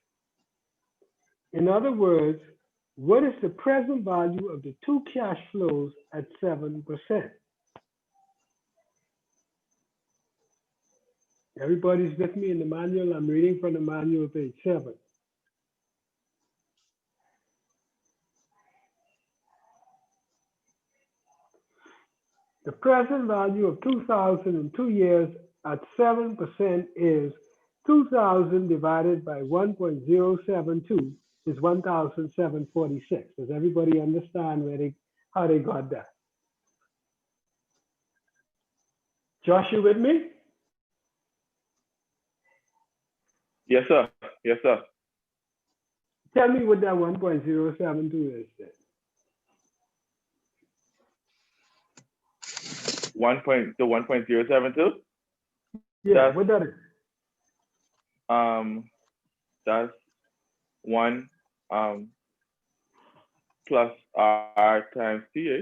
In other words, what is the present value of the two cash flows at 7%? Everybody's with me in the manual. I'm reading from the manual, page 7. The present value of 2,000 in 2 years at 7% is 2,000 divided by 1.072 is 1,746. Does everybody understand how they got that? Josh, you with me? Yes, sir. Yes, sir. Tell me what that 1.072 is then. 1.072? Yeah, what that is? That's 1 plus R times TA.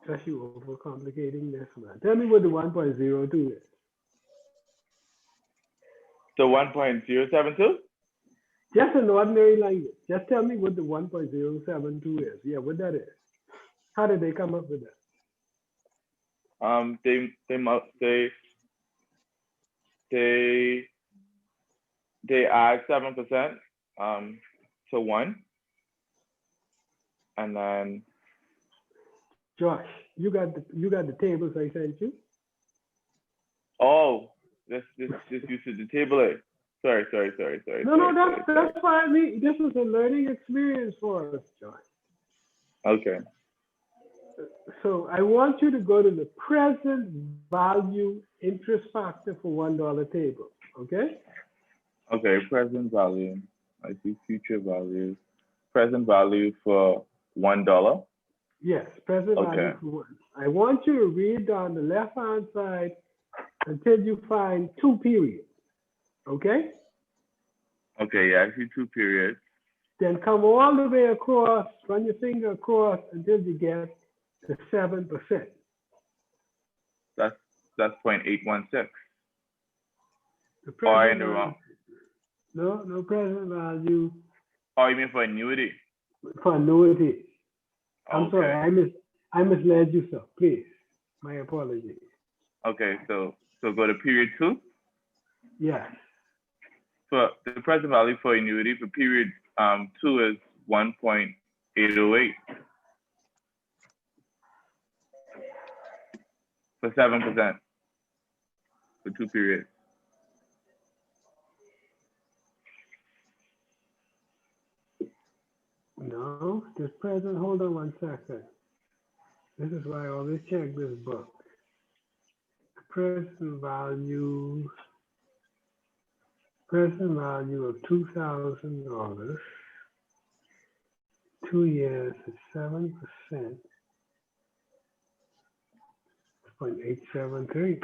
Josh, you overcomplicating this, man. Tell me what the 1.02 is. So 1.072? Just in ordinary language. Just tell me what the 1.072 is. Yeah, what that is. How did they come up with that? They add 7% to 1, And then, Josh, you got the tables I sent you? oh, this you said the table A. Sorry. No, that's why I mean, this was a learning experience for us, Josh. Okay. So I want you to go to the present value interest factor for $1 table, okay? Okay, present value. I see future value. Present value for $1. Yes, present value Okay. for one. I want you to read down the left-hand side until you find 2 periods, okay? Okay, yeah, I see 2 periods. Then come all the way across, run your finger across until you get to 7%. That's 0.816. The Oh, I in present the value, wrong. no present value Oh, you mean for annuity? for annuity. I'm Okay. sorry, I misled you, sir. Please, my apologies. Okay, so go to period 2. Yes, For the present value for annuity for period 2 is 1.808 for 7% for 2 periods. no, this present, hold on 1 second. This is why I always check this book. Present value of $2,000, 2 years at 7%, 0.873.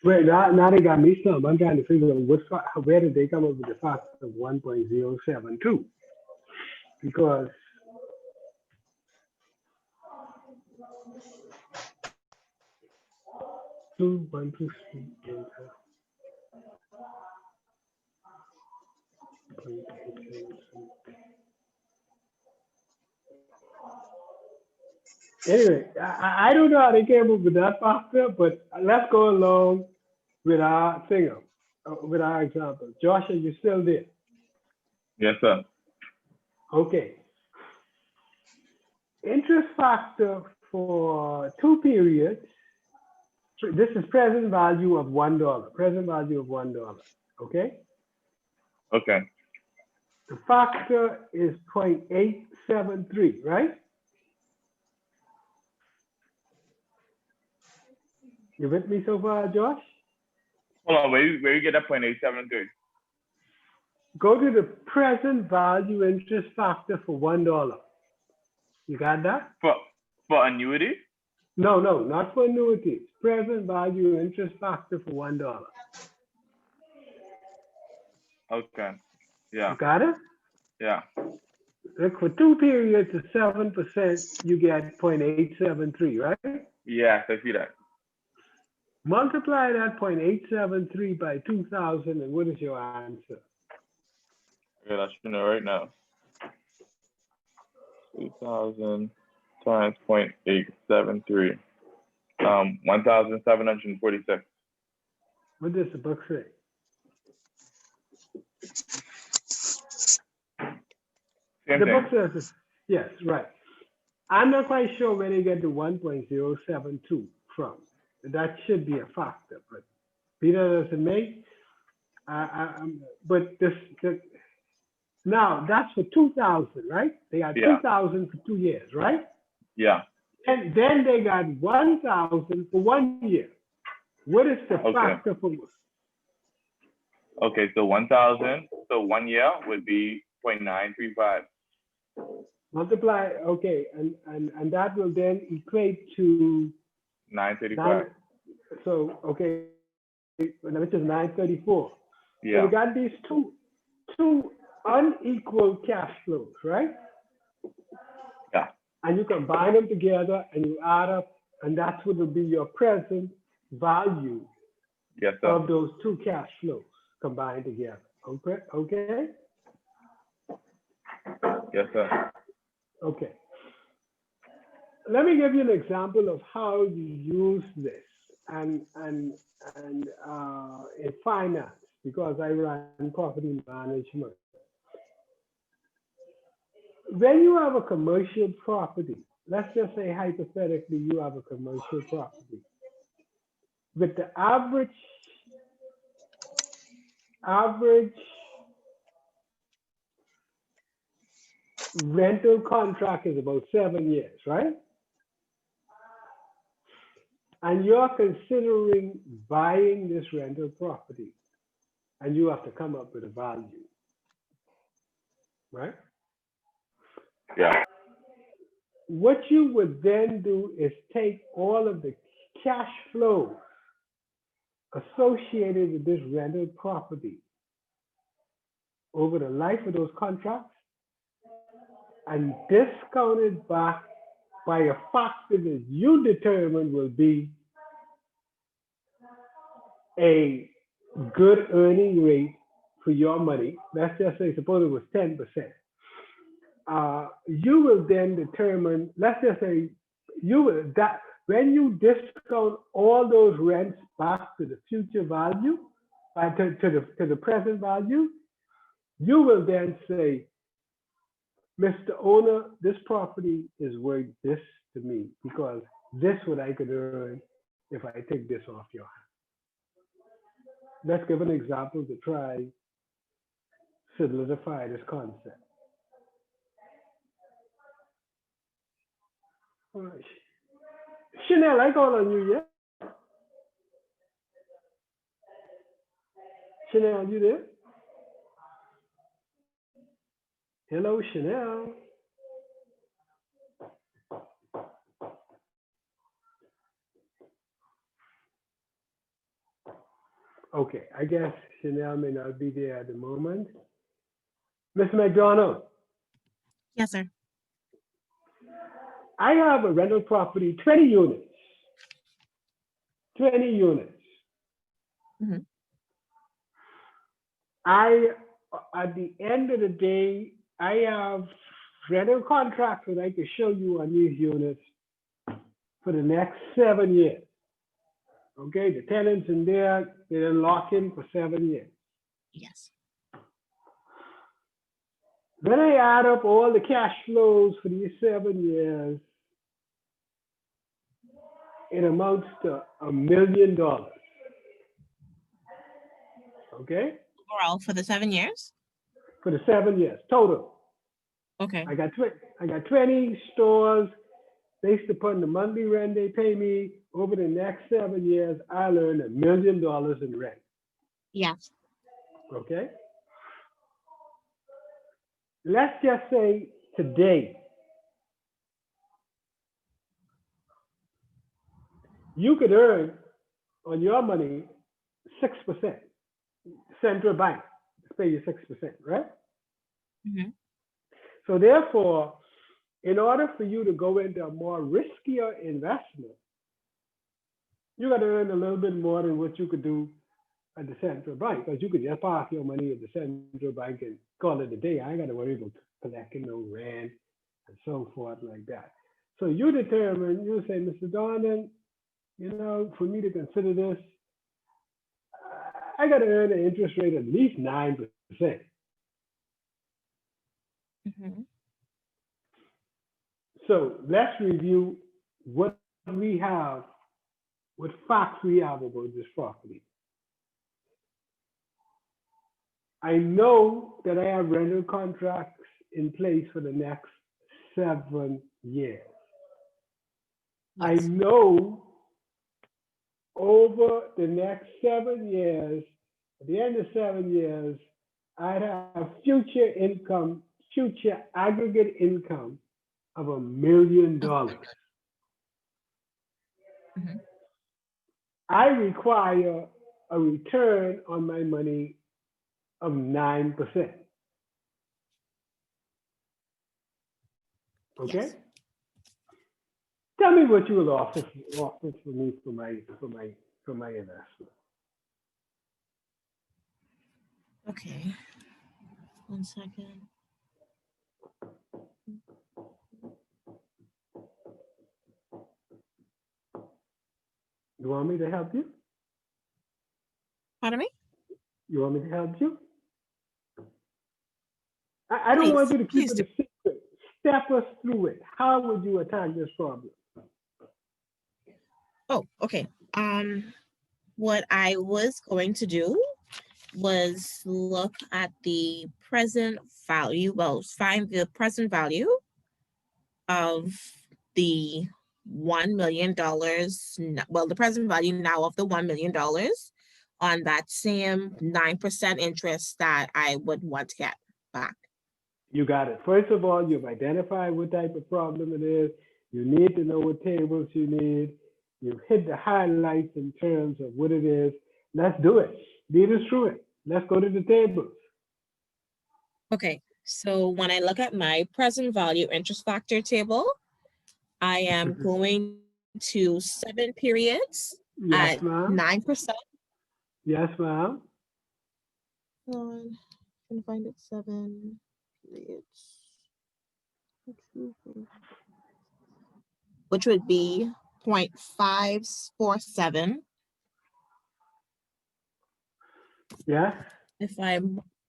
Wait, now they got me some. I'm trying to figure out where did they come up with the factor of 1.072? Because anyway, I don't know how they came up with that factor, but let's go along with our thing, with our example. Josh, are you still there? Yes, sir. Okay. Interest factor for 2 periods. This is present value of $1. Present value of $1. Okay. Okay. The factor is 0.873, right? You with me so far, Josh? Hold on, where you get that 0.873? Go to the present value interest factor for $1. You got that? For annuity? No, not for annuities. Present value interest factor for $1. Okay. Yeah. You got it? Yeah. Look, for 2 periods of 7%, you get 0.873, right? Yes, I see that. Multiply that 0.873 by 2,000, and what is your answer? Okay, that's know right now. 2,000 times 0.873. 1,746. What does the book say? Same The thing. book says, yes, right. I'm not quite sure where they get the 1.072 from. That should be a factor, but be that as it may, but now that's for 2,000, right? They got 2,000 for 2 years, right? Yeah. And then they got 1,000 for 1 year. What is the factor for? Okay, so 1,000. So 1 year would be 0.935. Multiply, okay, and that will then equate to 935. so okay, which is 934. So Yeah. we got these two unequal cash flows, right? Yeah. And you combine them together and you add up, and that's what will be your present value Yes, sir. of those two cash flows combined together. Okay, okay, Yes, sir. okay. Let me give you an example of how you use this and in finance, because I run property management. When you have a commercial property, let's just say hypothetically you have a commercial property with the average rental contract is about 7 years, right? And you're considering buying this rental property, and you have to come up with a value, right? Yeah. What you would then do is take all of the cash flow associated with this rental property over the life of those contracts and discount it back by a factor that you determine will be a good earning rate for your money. Let's just say, suppose it was 10%. You will then determine, let's just say, you will, that when you discount all those rents back to the future value, to the present value, you will then say, Mr. Owner, this property is worth this to me because this what I could earn if I take this off your hands. Let's give an example to try solidify this concept. All right. Chanel, I call on you, yeah? Chanel, you there? Hello, Chanel. Okay, I guess Chanel may not be there at the moment. Mr. McDonald. Yes, sir. I have a rental property, 20 units. 20 units. Mm-hmm. At the end of the day, I have rental contracts that I can show you on these units for the next 7 years. Okay, the tenants in there, they're locked in for 7 years. Yes. Then I add up all the cash flows for these 7 years. It amounts to $1 million. Okay? Overall for the 7 years? For the 7 years, total. Okay. I got 20 stores. Based upon the monthly rent they pay me, over the next 7 years, I'll earn $1 million in rent. Yes. Okay? Let's just say today, you could earn on your money 6%. Central bank pay you 6%, right? Mm-hmm. So therefore, in order for you to go into a more riskier investment, you got to earn a little bit more than what you could do at the central bank, because you could just park your money at the central bank and call it a day. I ain't got to worry about collecting no rent and so forth like that. So you determine, you say, Mr. Donnan, you know, for me to consider this, I got to earn an interest rate of at least 9%. Mm-hmm. So let's review what we have, what facts we have about this property. I know that I have rental contracts in place for the next 7 years. Yes. I know over the next 7 years at the end of 7 years, I'd have future income, future aggregate income of $1 million. Mhm. I require a return on my money of 9%. Okay? Yes. Tell me what you will offer for me for my investment. Okay. 1 second. You want me to help you? Pardon me? You want me to help you? I don't Please, want you to keep please it do. a secret. Step us through it. How would you attack this problem? Oh, okay. What I was going to do was look at the present value, well, find the present value of the $1 million, well, the present value now of the $1 million on that same 9% interest that I would want to get back. You got it. First of all, you've identified what type of problem it is. You need to know what tables you need. You've hit the highlights in terms of what it is. Let's do it. Lead us through it. Let's go to the tables. Okay, so when I look at my present value interest factor table, I am going to 7 periods Yes, at ma'am. 9%. Yes, ma'am. Can find it 7 periods. Which would be 0.547. Yes. If I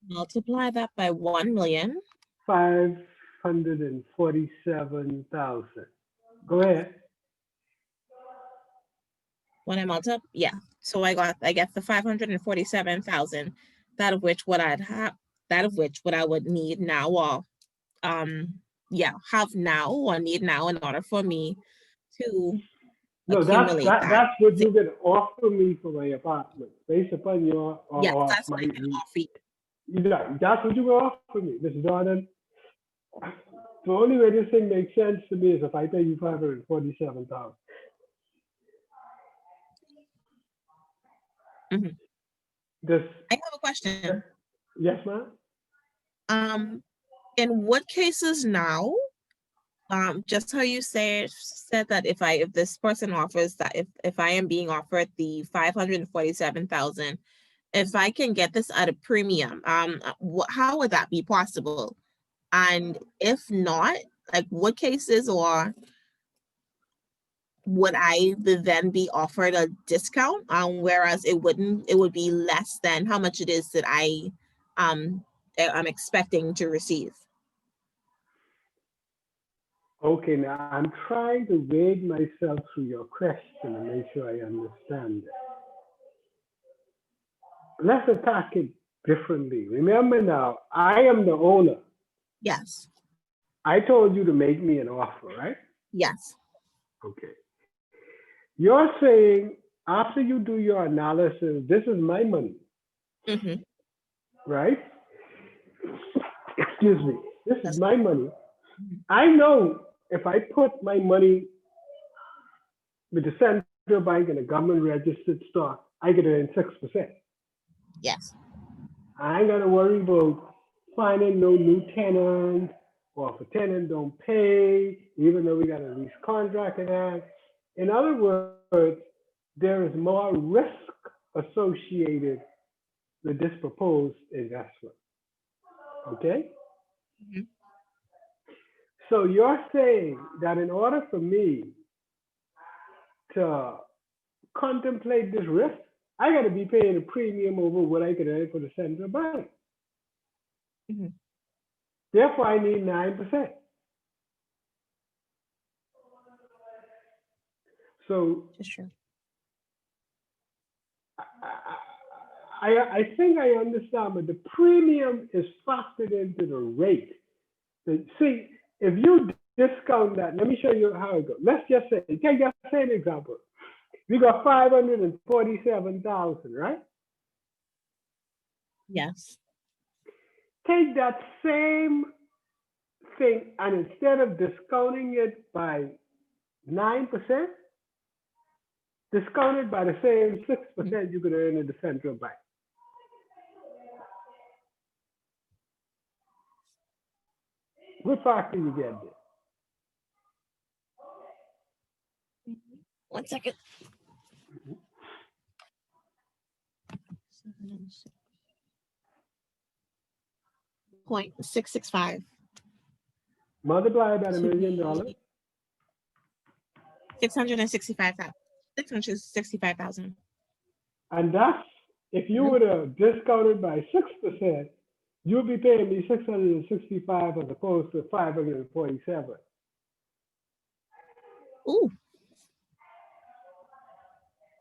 multiply that by 1 million. 547,000. Go ahead. When I multiply, yeah. So I get the 547,000, that of which what I would need now, or have now or need now in order for me to No, accumulate that. that's what you can offer me for my apartment based upon your Yes, or that's my. what I can offer you. That's what you can offer me, Mrs. Jordan. The only way this thing makes sense to me is if I pay you 547,000. Mhm. This. I have a question. Yes, ma'am. In what cases now, just how you said that if this person offers that, if I am being offered the 547,000, if I can get this at a premium, how would that be possible? And if not, like what cases, or would I then be offered a discount? Whereas it would be less than how much it is that I'm expecting to receive. Okay, now I'm trying to wade myself through your question and make sure I understand it. Let's attack it differently. Remember now, I am the owner. Yes. I told you to make me an offer, right? Yes. Okay. You're saying after you do your analysis, this is my money, Mm-hmm. right? Excuse me. This is my money. I know if I put my money with the central bank and a government registered stock, I get it in 6%. Yes. I ain't got to worry about finding no new tenant, or if a tenant don't pay, even though we got a lease contract and that. In other words, there is more risk associated with this proposed investment. Okay? Mm-hmm. So you're saying that in order for me to contemplate this risk, I got to be paying a premium over what I could earn for the central bank. Mm-hmm. Therefore, I need 9%. So Sure. I think I understand, but the premium is factored into the rate. See, if you discount that, let me show you how it goes. Let's just say, take just say an example. We got 547,000, right? Yes. Take that same thing and instead of discounting it by 9%, discount it by the same 6% you could earn in the central bank. What factor you get there? 1 second. 0.665. Multiply by $1 million. 665,000. 665,000. And that's, if you were to discount it by 6%, you'll be paying me 665 as opposed to 547. Ooh.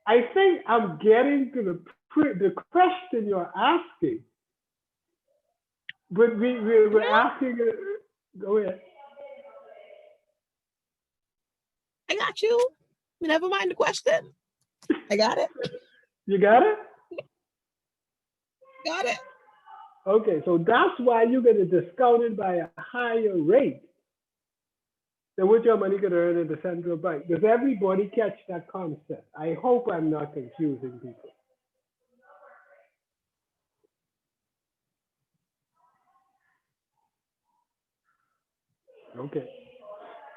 I think I'm getting to the question you're asking. But we're asking, go ahead. I got you. Never mind the question. I got it. You got it? Got it. Okay, so that's why you're going to discount it by a higher rate than what your money could earn in the central bank. Does everybody catch that concept? I hope I'm not confusing people. Okay,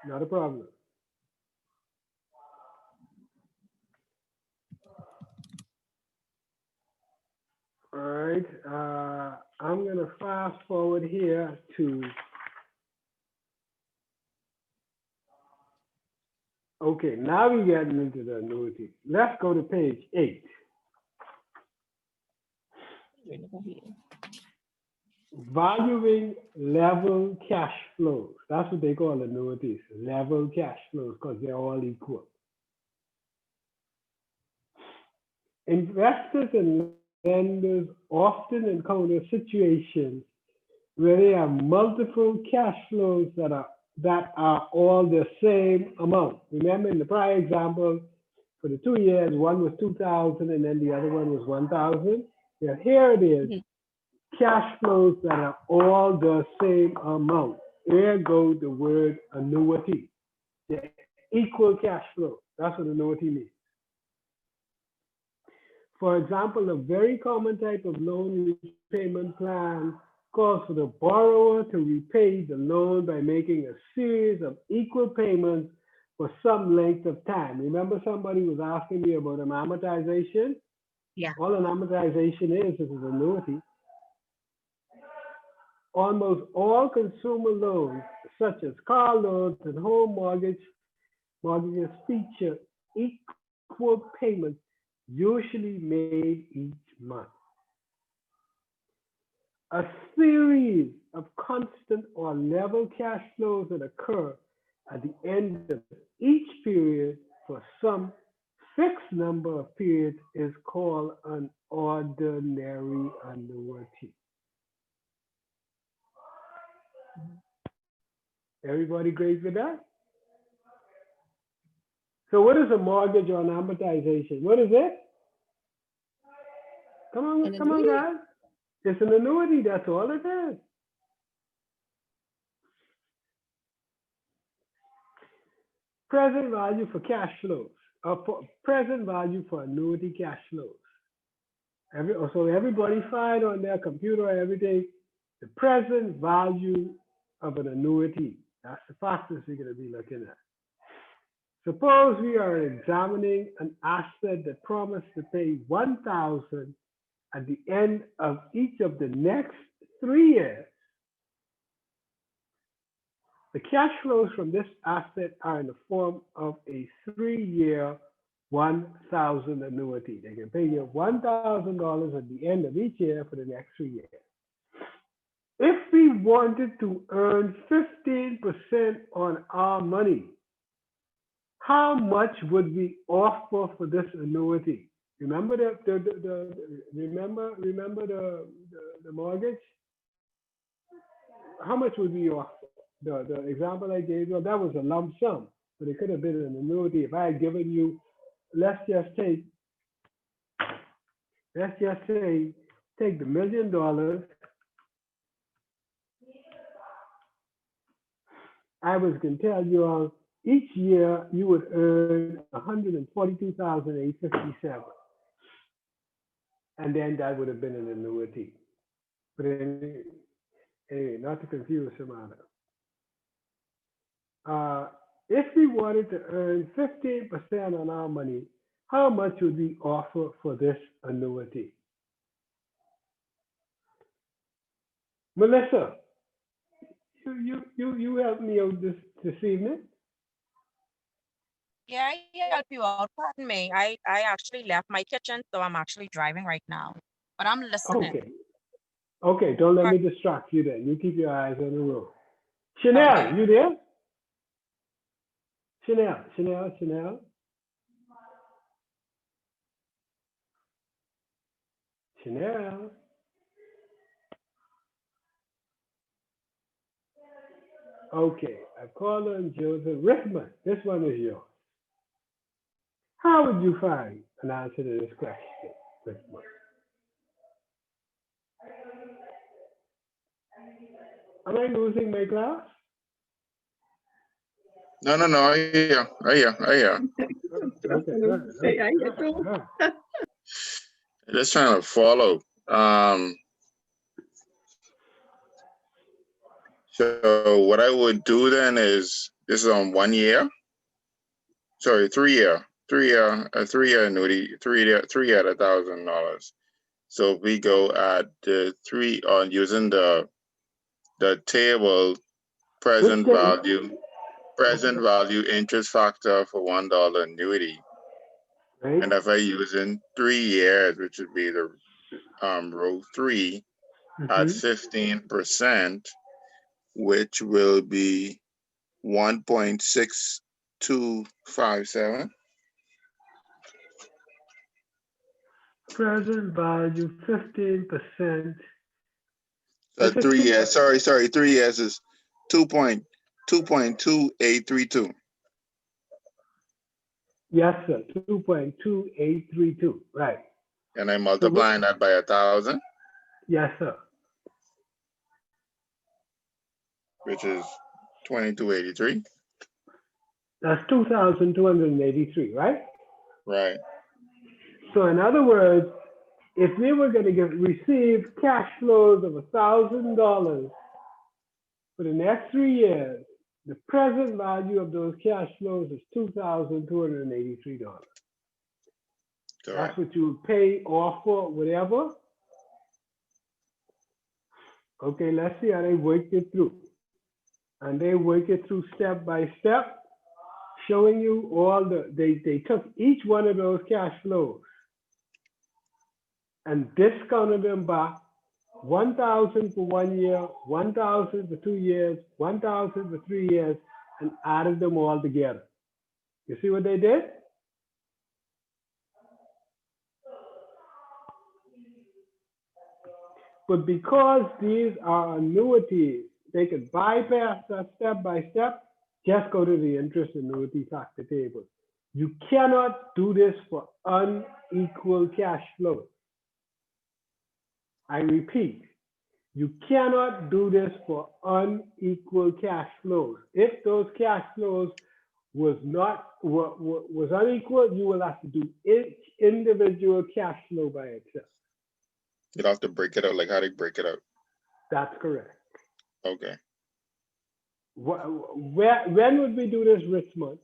not a problem. All right, I'm going to fast forward here to, okay, now we're getting into the annuity. Let's go to page 8. Valuing level cash flows. That's what they call annuities, level cash flows, because they're all equal. Investors and lenders often encounter situations where they have multiple cash flows that are all the same amount. Remember in the prior example, for the 2 years, one was 2,000 and then the other one was 1,000. Yeah, here it is. Cash flows that are all the same amount. There goes the word annuity. The equal cash flow. That's what annuity means. For example, a very common type of loan repayment plan calls for the borrower to repay the loan by making a series of equal payments for some length of time. Remember somebody was asking me about an amortization? Yeah. All an amortization is an annuity. Almost all consumer loans, such as car loans and home mortgages, feature equal payments usually made each month. A series of constant or level cash flows that occur at the end of each period for some fixed number of periods is called an ordinary annuity. Everybody agrees with that? So what is a mortgage or an amortization? What is it? Come on, guys. It's an annuity, that's all it is. Present value for cash flows, or present value for annuity cash flows. So everybody find on their computer and everything, the present value of an annuity. That's the fastest we're going to be looking at. Suppose we are examining an asset that promised to pay 1,000 at the end of each of the next 3 years. The cash flows from this asset are in the form of a 3-year 1,000 annuity. They can pay you $1,000 at the end of each year for the next 3 years. If we wanted to earn 15% on our money, how much would we offer for this annuity? Remember remember the mortgage? How much would we offer? The example I gave you, that was a lump sum, but it could have been an annuity. If I had given you, let's just say take the $1 million. I was going to tell you all each year you would earn 142,857, and then that would have been an annuity. But anyway, not to confuse Samantha. If we wanted to earn 15% on our money, how much would we offer for this annuity? Melissa, you help me out this evening. Yeah, I help you out. Pardon me. I actually left my kitchen, so I'm actually driving right now. But I'm listening. Okay. Okay, don't let me distract you then. You keep your eyes on the road. Chanel, Okay. you there? Chanel. Okay, I called on Joseph Rickman. This one is yours. How would you find an answer to this question, Rickman? Am I losing my class? No. I hear. Okay, good. Just trying to follow. So what I would do then is this is on 1 year. Sorry, 3 year annuity, three at $1,000. So if we go at the three on using the table present value interest factor for $1 annuity. Right. And if I use in 3 years, which would be the row 3 at 15%, which will be 1.6257. Present value 15%. 3 years. Sorry. 3 years is 2.2832. Yes, sir. 2.2832. Right. And I multiply that by 1,000. Yes, sir. Which is 2283. That's 2,283, right? Right. So in other words, if we were going to receive cash flows of $1,000 for the next 3 years, the present value of those cash flows is $2,283. That's what you would pay off for, whatever. Okay, let's see how they work it through. And they work it through step by step, showing you all they took each one of those cash flows and discounted them back 1,000 for 1 year, 1,000 for 2 years, 1,000 for 3 years, and added them all together. You see what they did? But because these are annuities, they could bypass that step by step, just go to the interest annuity factor table. You cannot do this for unequal cash flows. I repeat, you cannot do this for unequal cash flows. If those cash flows was unequal, you will have to do each individual cash flow by itself. You'd have to break it out. Like how do you break it out? That's correct. Okay. When would we do this, Richmond?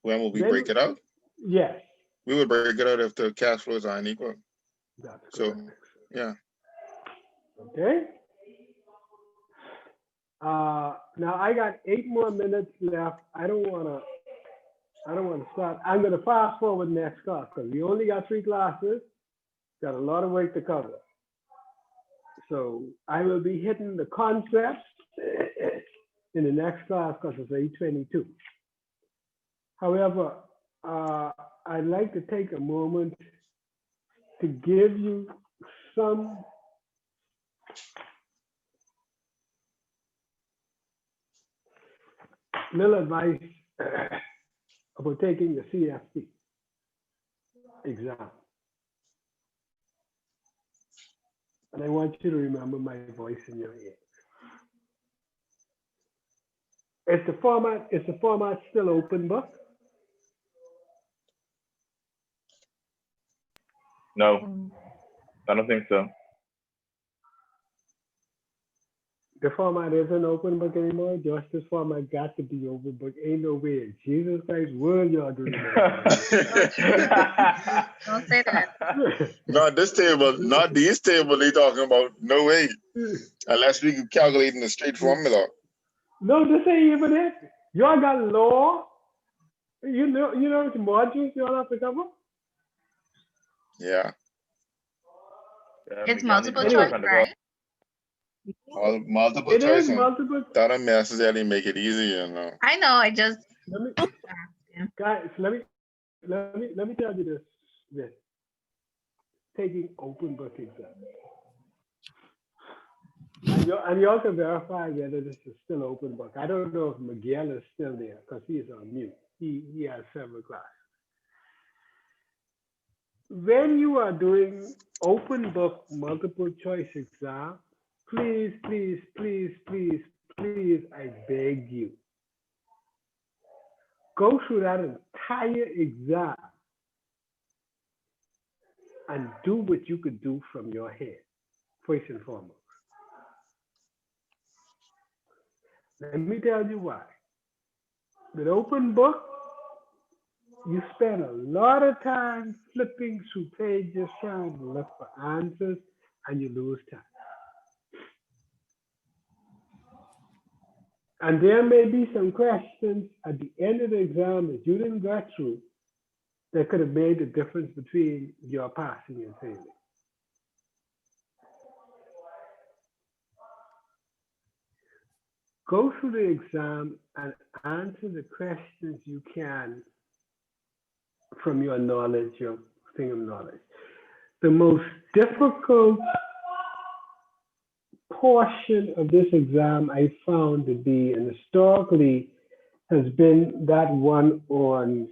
When will we break it out? Yes. We would break it out if the cash flows are unequal. That's correct. So, yeah. Okay. Now I got 8 more minutes left. I don't want to start. I'm going to fast forward next class because we only got 3 classes. Got a lot of work to cover. So I will be hitting the concepts in the next class because it's 8:22. However, I'd like to take a moment to give you some little advice about taking the CIFP exam. And I want you to remember my voice in your ear. Is the format still open book? No, I don't think so. The format isn't open book anymore. Justice format got to be open book. Ain't no way in Jesus Christ's world y'all doing that. Don't say that. Not this table, not these table they talking about. No way. Unless we can calculate in the straight formula. No, this ain't even it. Y'all got law. You know the modules y'all have to cover? Yeah. It's Miguel needs multiple to Anyway. choice, work on the right? All multiple It choice is and multiple. that don't necessarily make it easier, you know. I know. I just Let me, guys, let me tell you this. Taking open book exam. And y'all can verify whether this is still open book. I don't know if Miguel is still there because he is on mute. He has several classes. When you are doing open book multiple choice exam, please, please, please, please, please, I beg you, go through that entire exam and do what you could do from your head, first and foremost. Let me tell you why. With open book, you spend a lot of time flipping through pages trying to look for answers, and you lose time. And there may be some questions at the end of the exam that you didn't get through that could have made the difference between your passing and failing. Go through the exam and answer the questions you can from your knowledge, your thing of knowledge. The most difficult portion of this exam I found to be, and historically has been that one on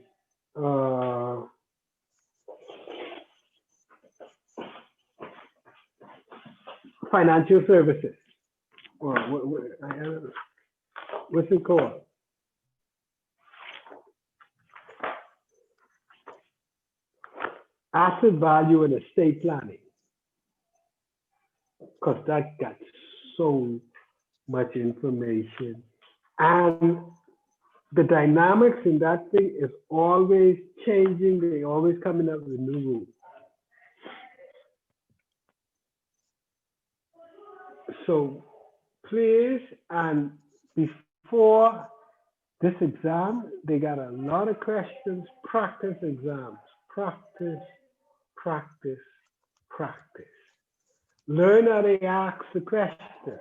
financial services. Or what's it called? Asset value and estate planning. Because that got so much information. And the dynamics in that thing is always changing. They're always coming up with new rules. So please, and before this exam, they got a lot of questions, practice exams, practice, practice, practice. Learn how they ask the question.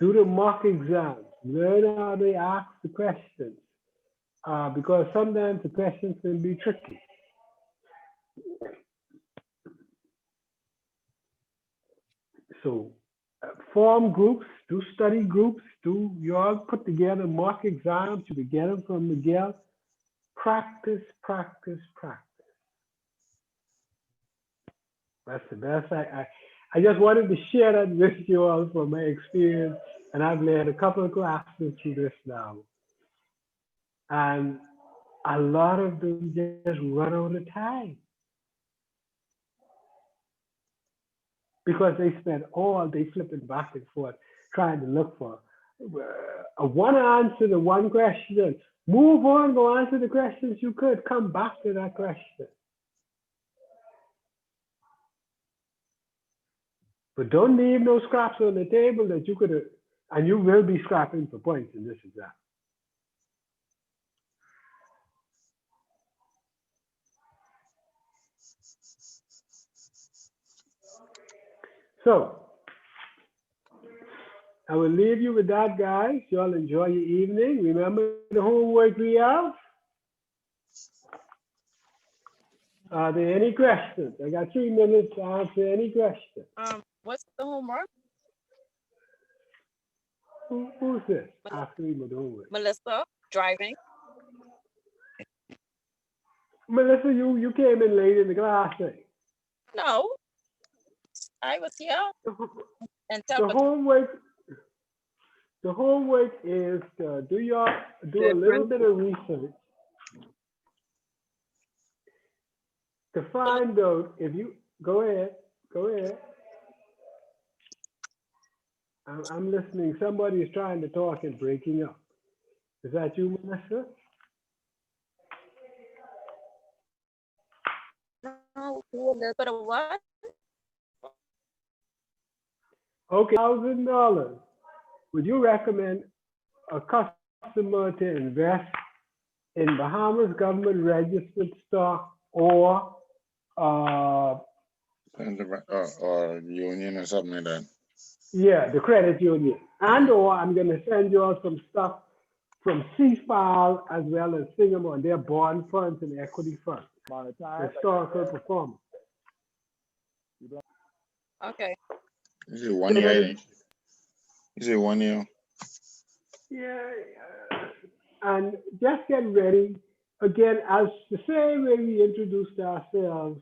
Do the mock exams. Learn how they ask the questions. Because sometimes the questions can be tricky. So form groups, do study groups, you all put together mock exams, you can get them from Miguel. Practice, practice, practice. That's the best. I just wanted to share that with you all from my experience, and I've led a couple of classes through this now. And a lot of them just run out of time. Because they spend all day flipping back and forth trying to look for a one answer to one question. Move on, go answer the questions you could. Come back to that question. But don't leave no scraps on the table that you could have, and you will be scrapping for points in this exam. So, I will leave you with that, guys. You all enjoy your evening. Remember the homework we have? Are there any questions? I got 3 minutes to answer any questions. What's the homework? Who's this? Asking me what the homework. Melissa, driving. Melissa, you came in late in the class. No. I was here and The tell homework is to do a little bit of research to find out if you go ahead. I'm listening. Somebody is trying to talk and breaking up. Is that you, Melissa? no, do a little bit of what? Okay, $1,000. Would you recommend a customer to invest in Bahamas government registered stock or or union or something like that. yeah, the credit union? And or I'm gonna send you all some stuff from CIFP as well as Singapore, and their bond funds and equity funds, historical performance. Okay. Is it 1 year? Is it 1 year? Yeah, and just get ready. Again, as the same way we introduced ourselves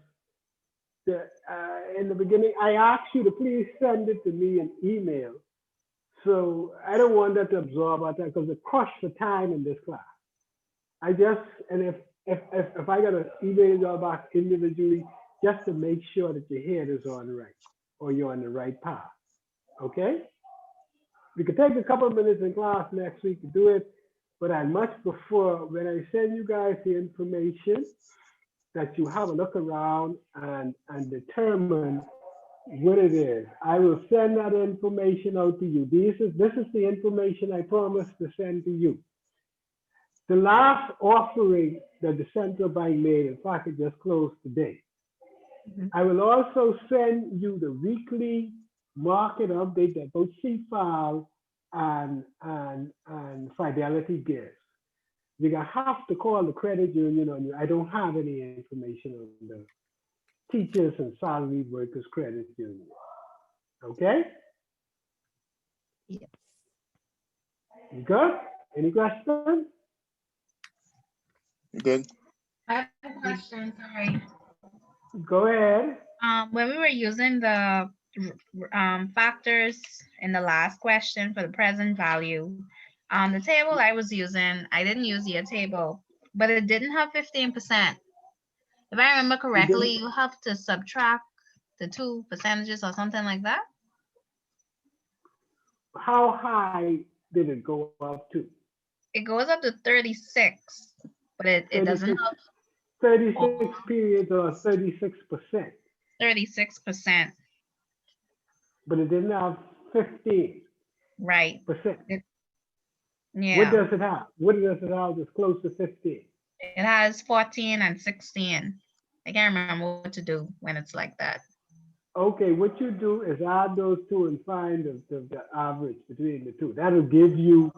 in the beginning, I asked you to please send it to me in email. So I don't want that to absorb our time because it costs for time in this class. And if I gotta email you all back individually, just to make sure that your head is on right or you're on the right path. Okay? We could take a couple of minutes in class next week to do it, but I much prefer when I send you guys the information that you have a look around and determine what it is. I will send that information out to you. This is the information I promised to send to you. The last offering that the central bank made, in fact, it just closed today. I will also send you the weekly market update that both CFAL and Fidelity gives. You're gonna have to call the credit union on you. I don't have any information on the teachers and salaried workers credit union. Okay? Yes. You good? Any questions? Good. I have a question, sorry. Go ahead. When we were using the factors in the last question for the present value, the table I was using, I didn't use your table, but it didn't have 15%. If I remember correctly, you have to subtract the 2 percentages or something like that. How high did it go up to? It goes up to 36, but it doesn't have 36 periods or 36%. 36%. But it didn't have 15%. Right. Yeah. What does it have? What does it have that's close to 15? It has 14 and 16. I can't remember what to do when it's like that. Okay, what you do is add those two and find the average between the two. That'll give you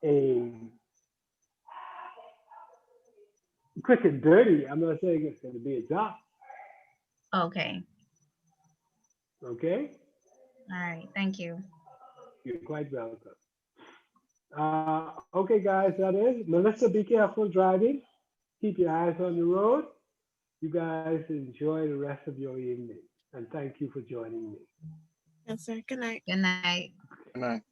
a quick and dirty. I'm not saying it's going to be exact. Okay. Okay? All right. Thank you. You're quite welcome. Okay, guys, that is. Melissa, be careful driving. Keep your eyes on the road. You guys enjoy the rest of your evening. And thank you for joining me. Yes, sir. Good night. Good night. Good night.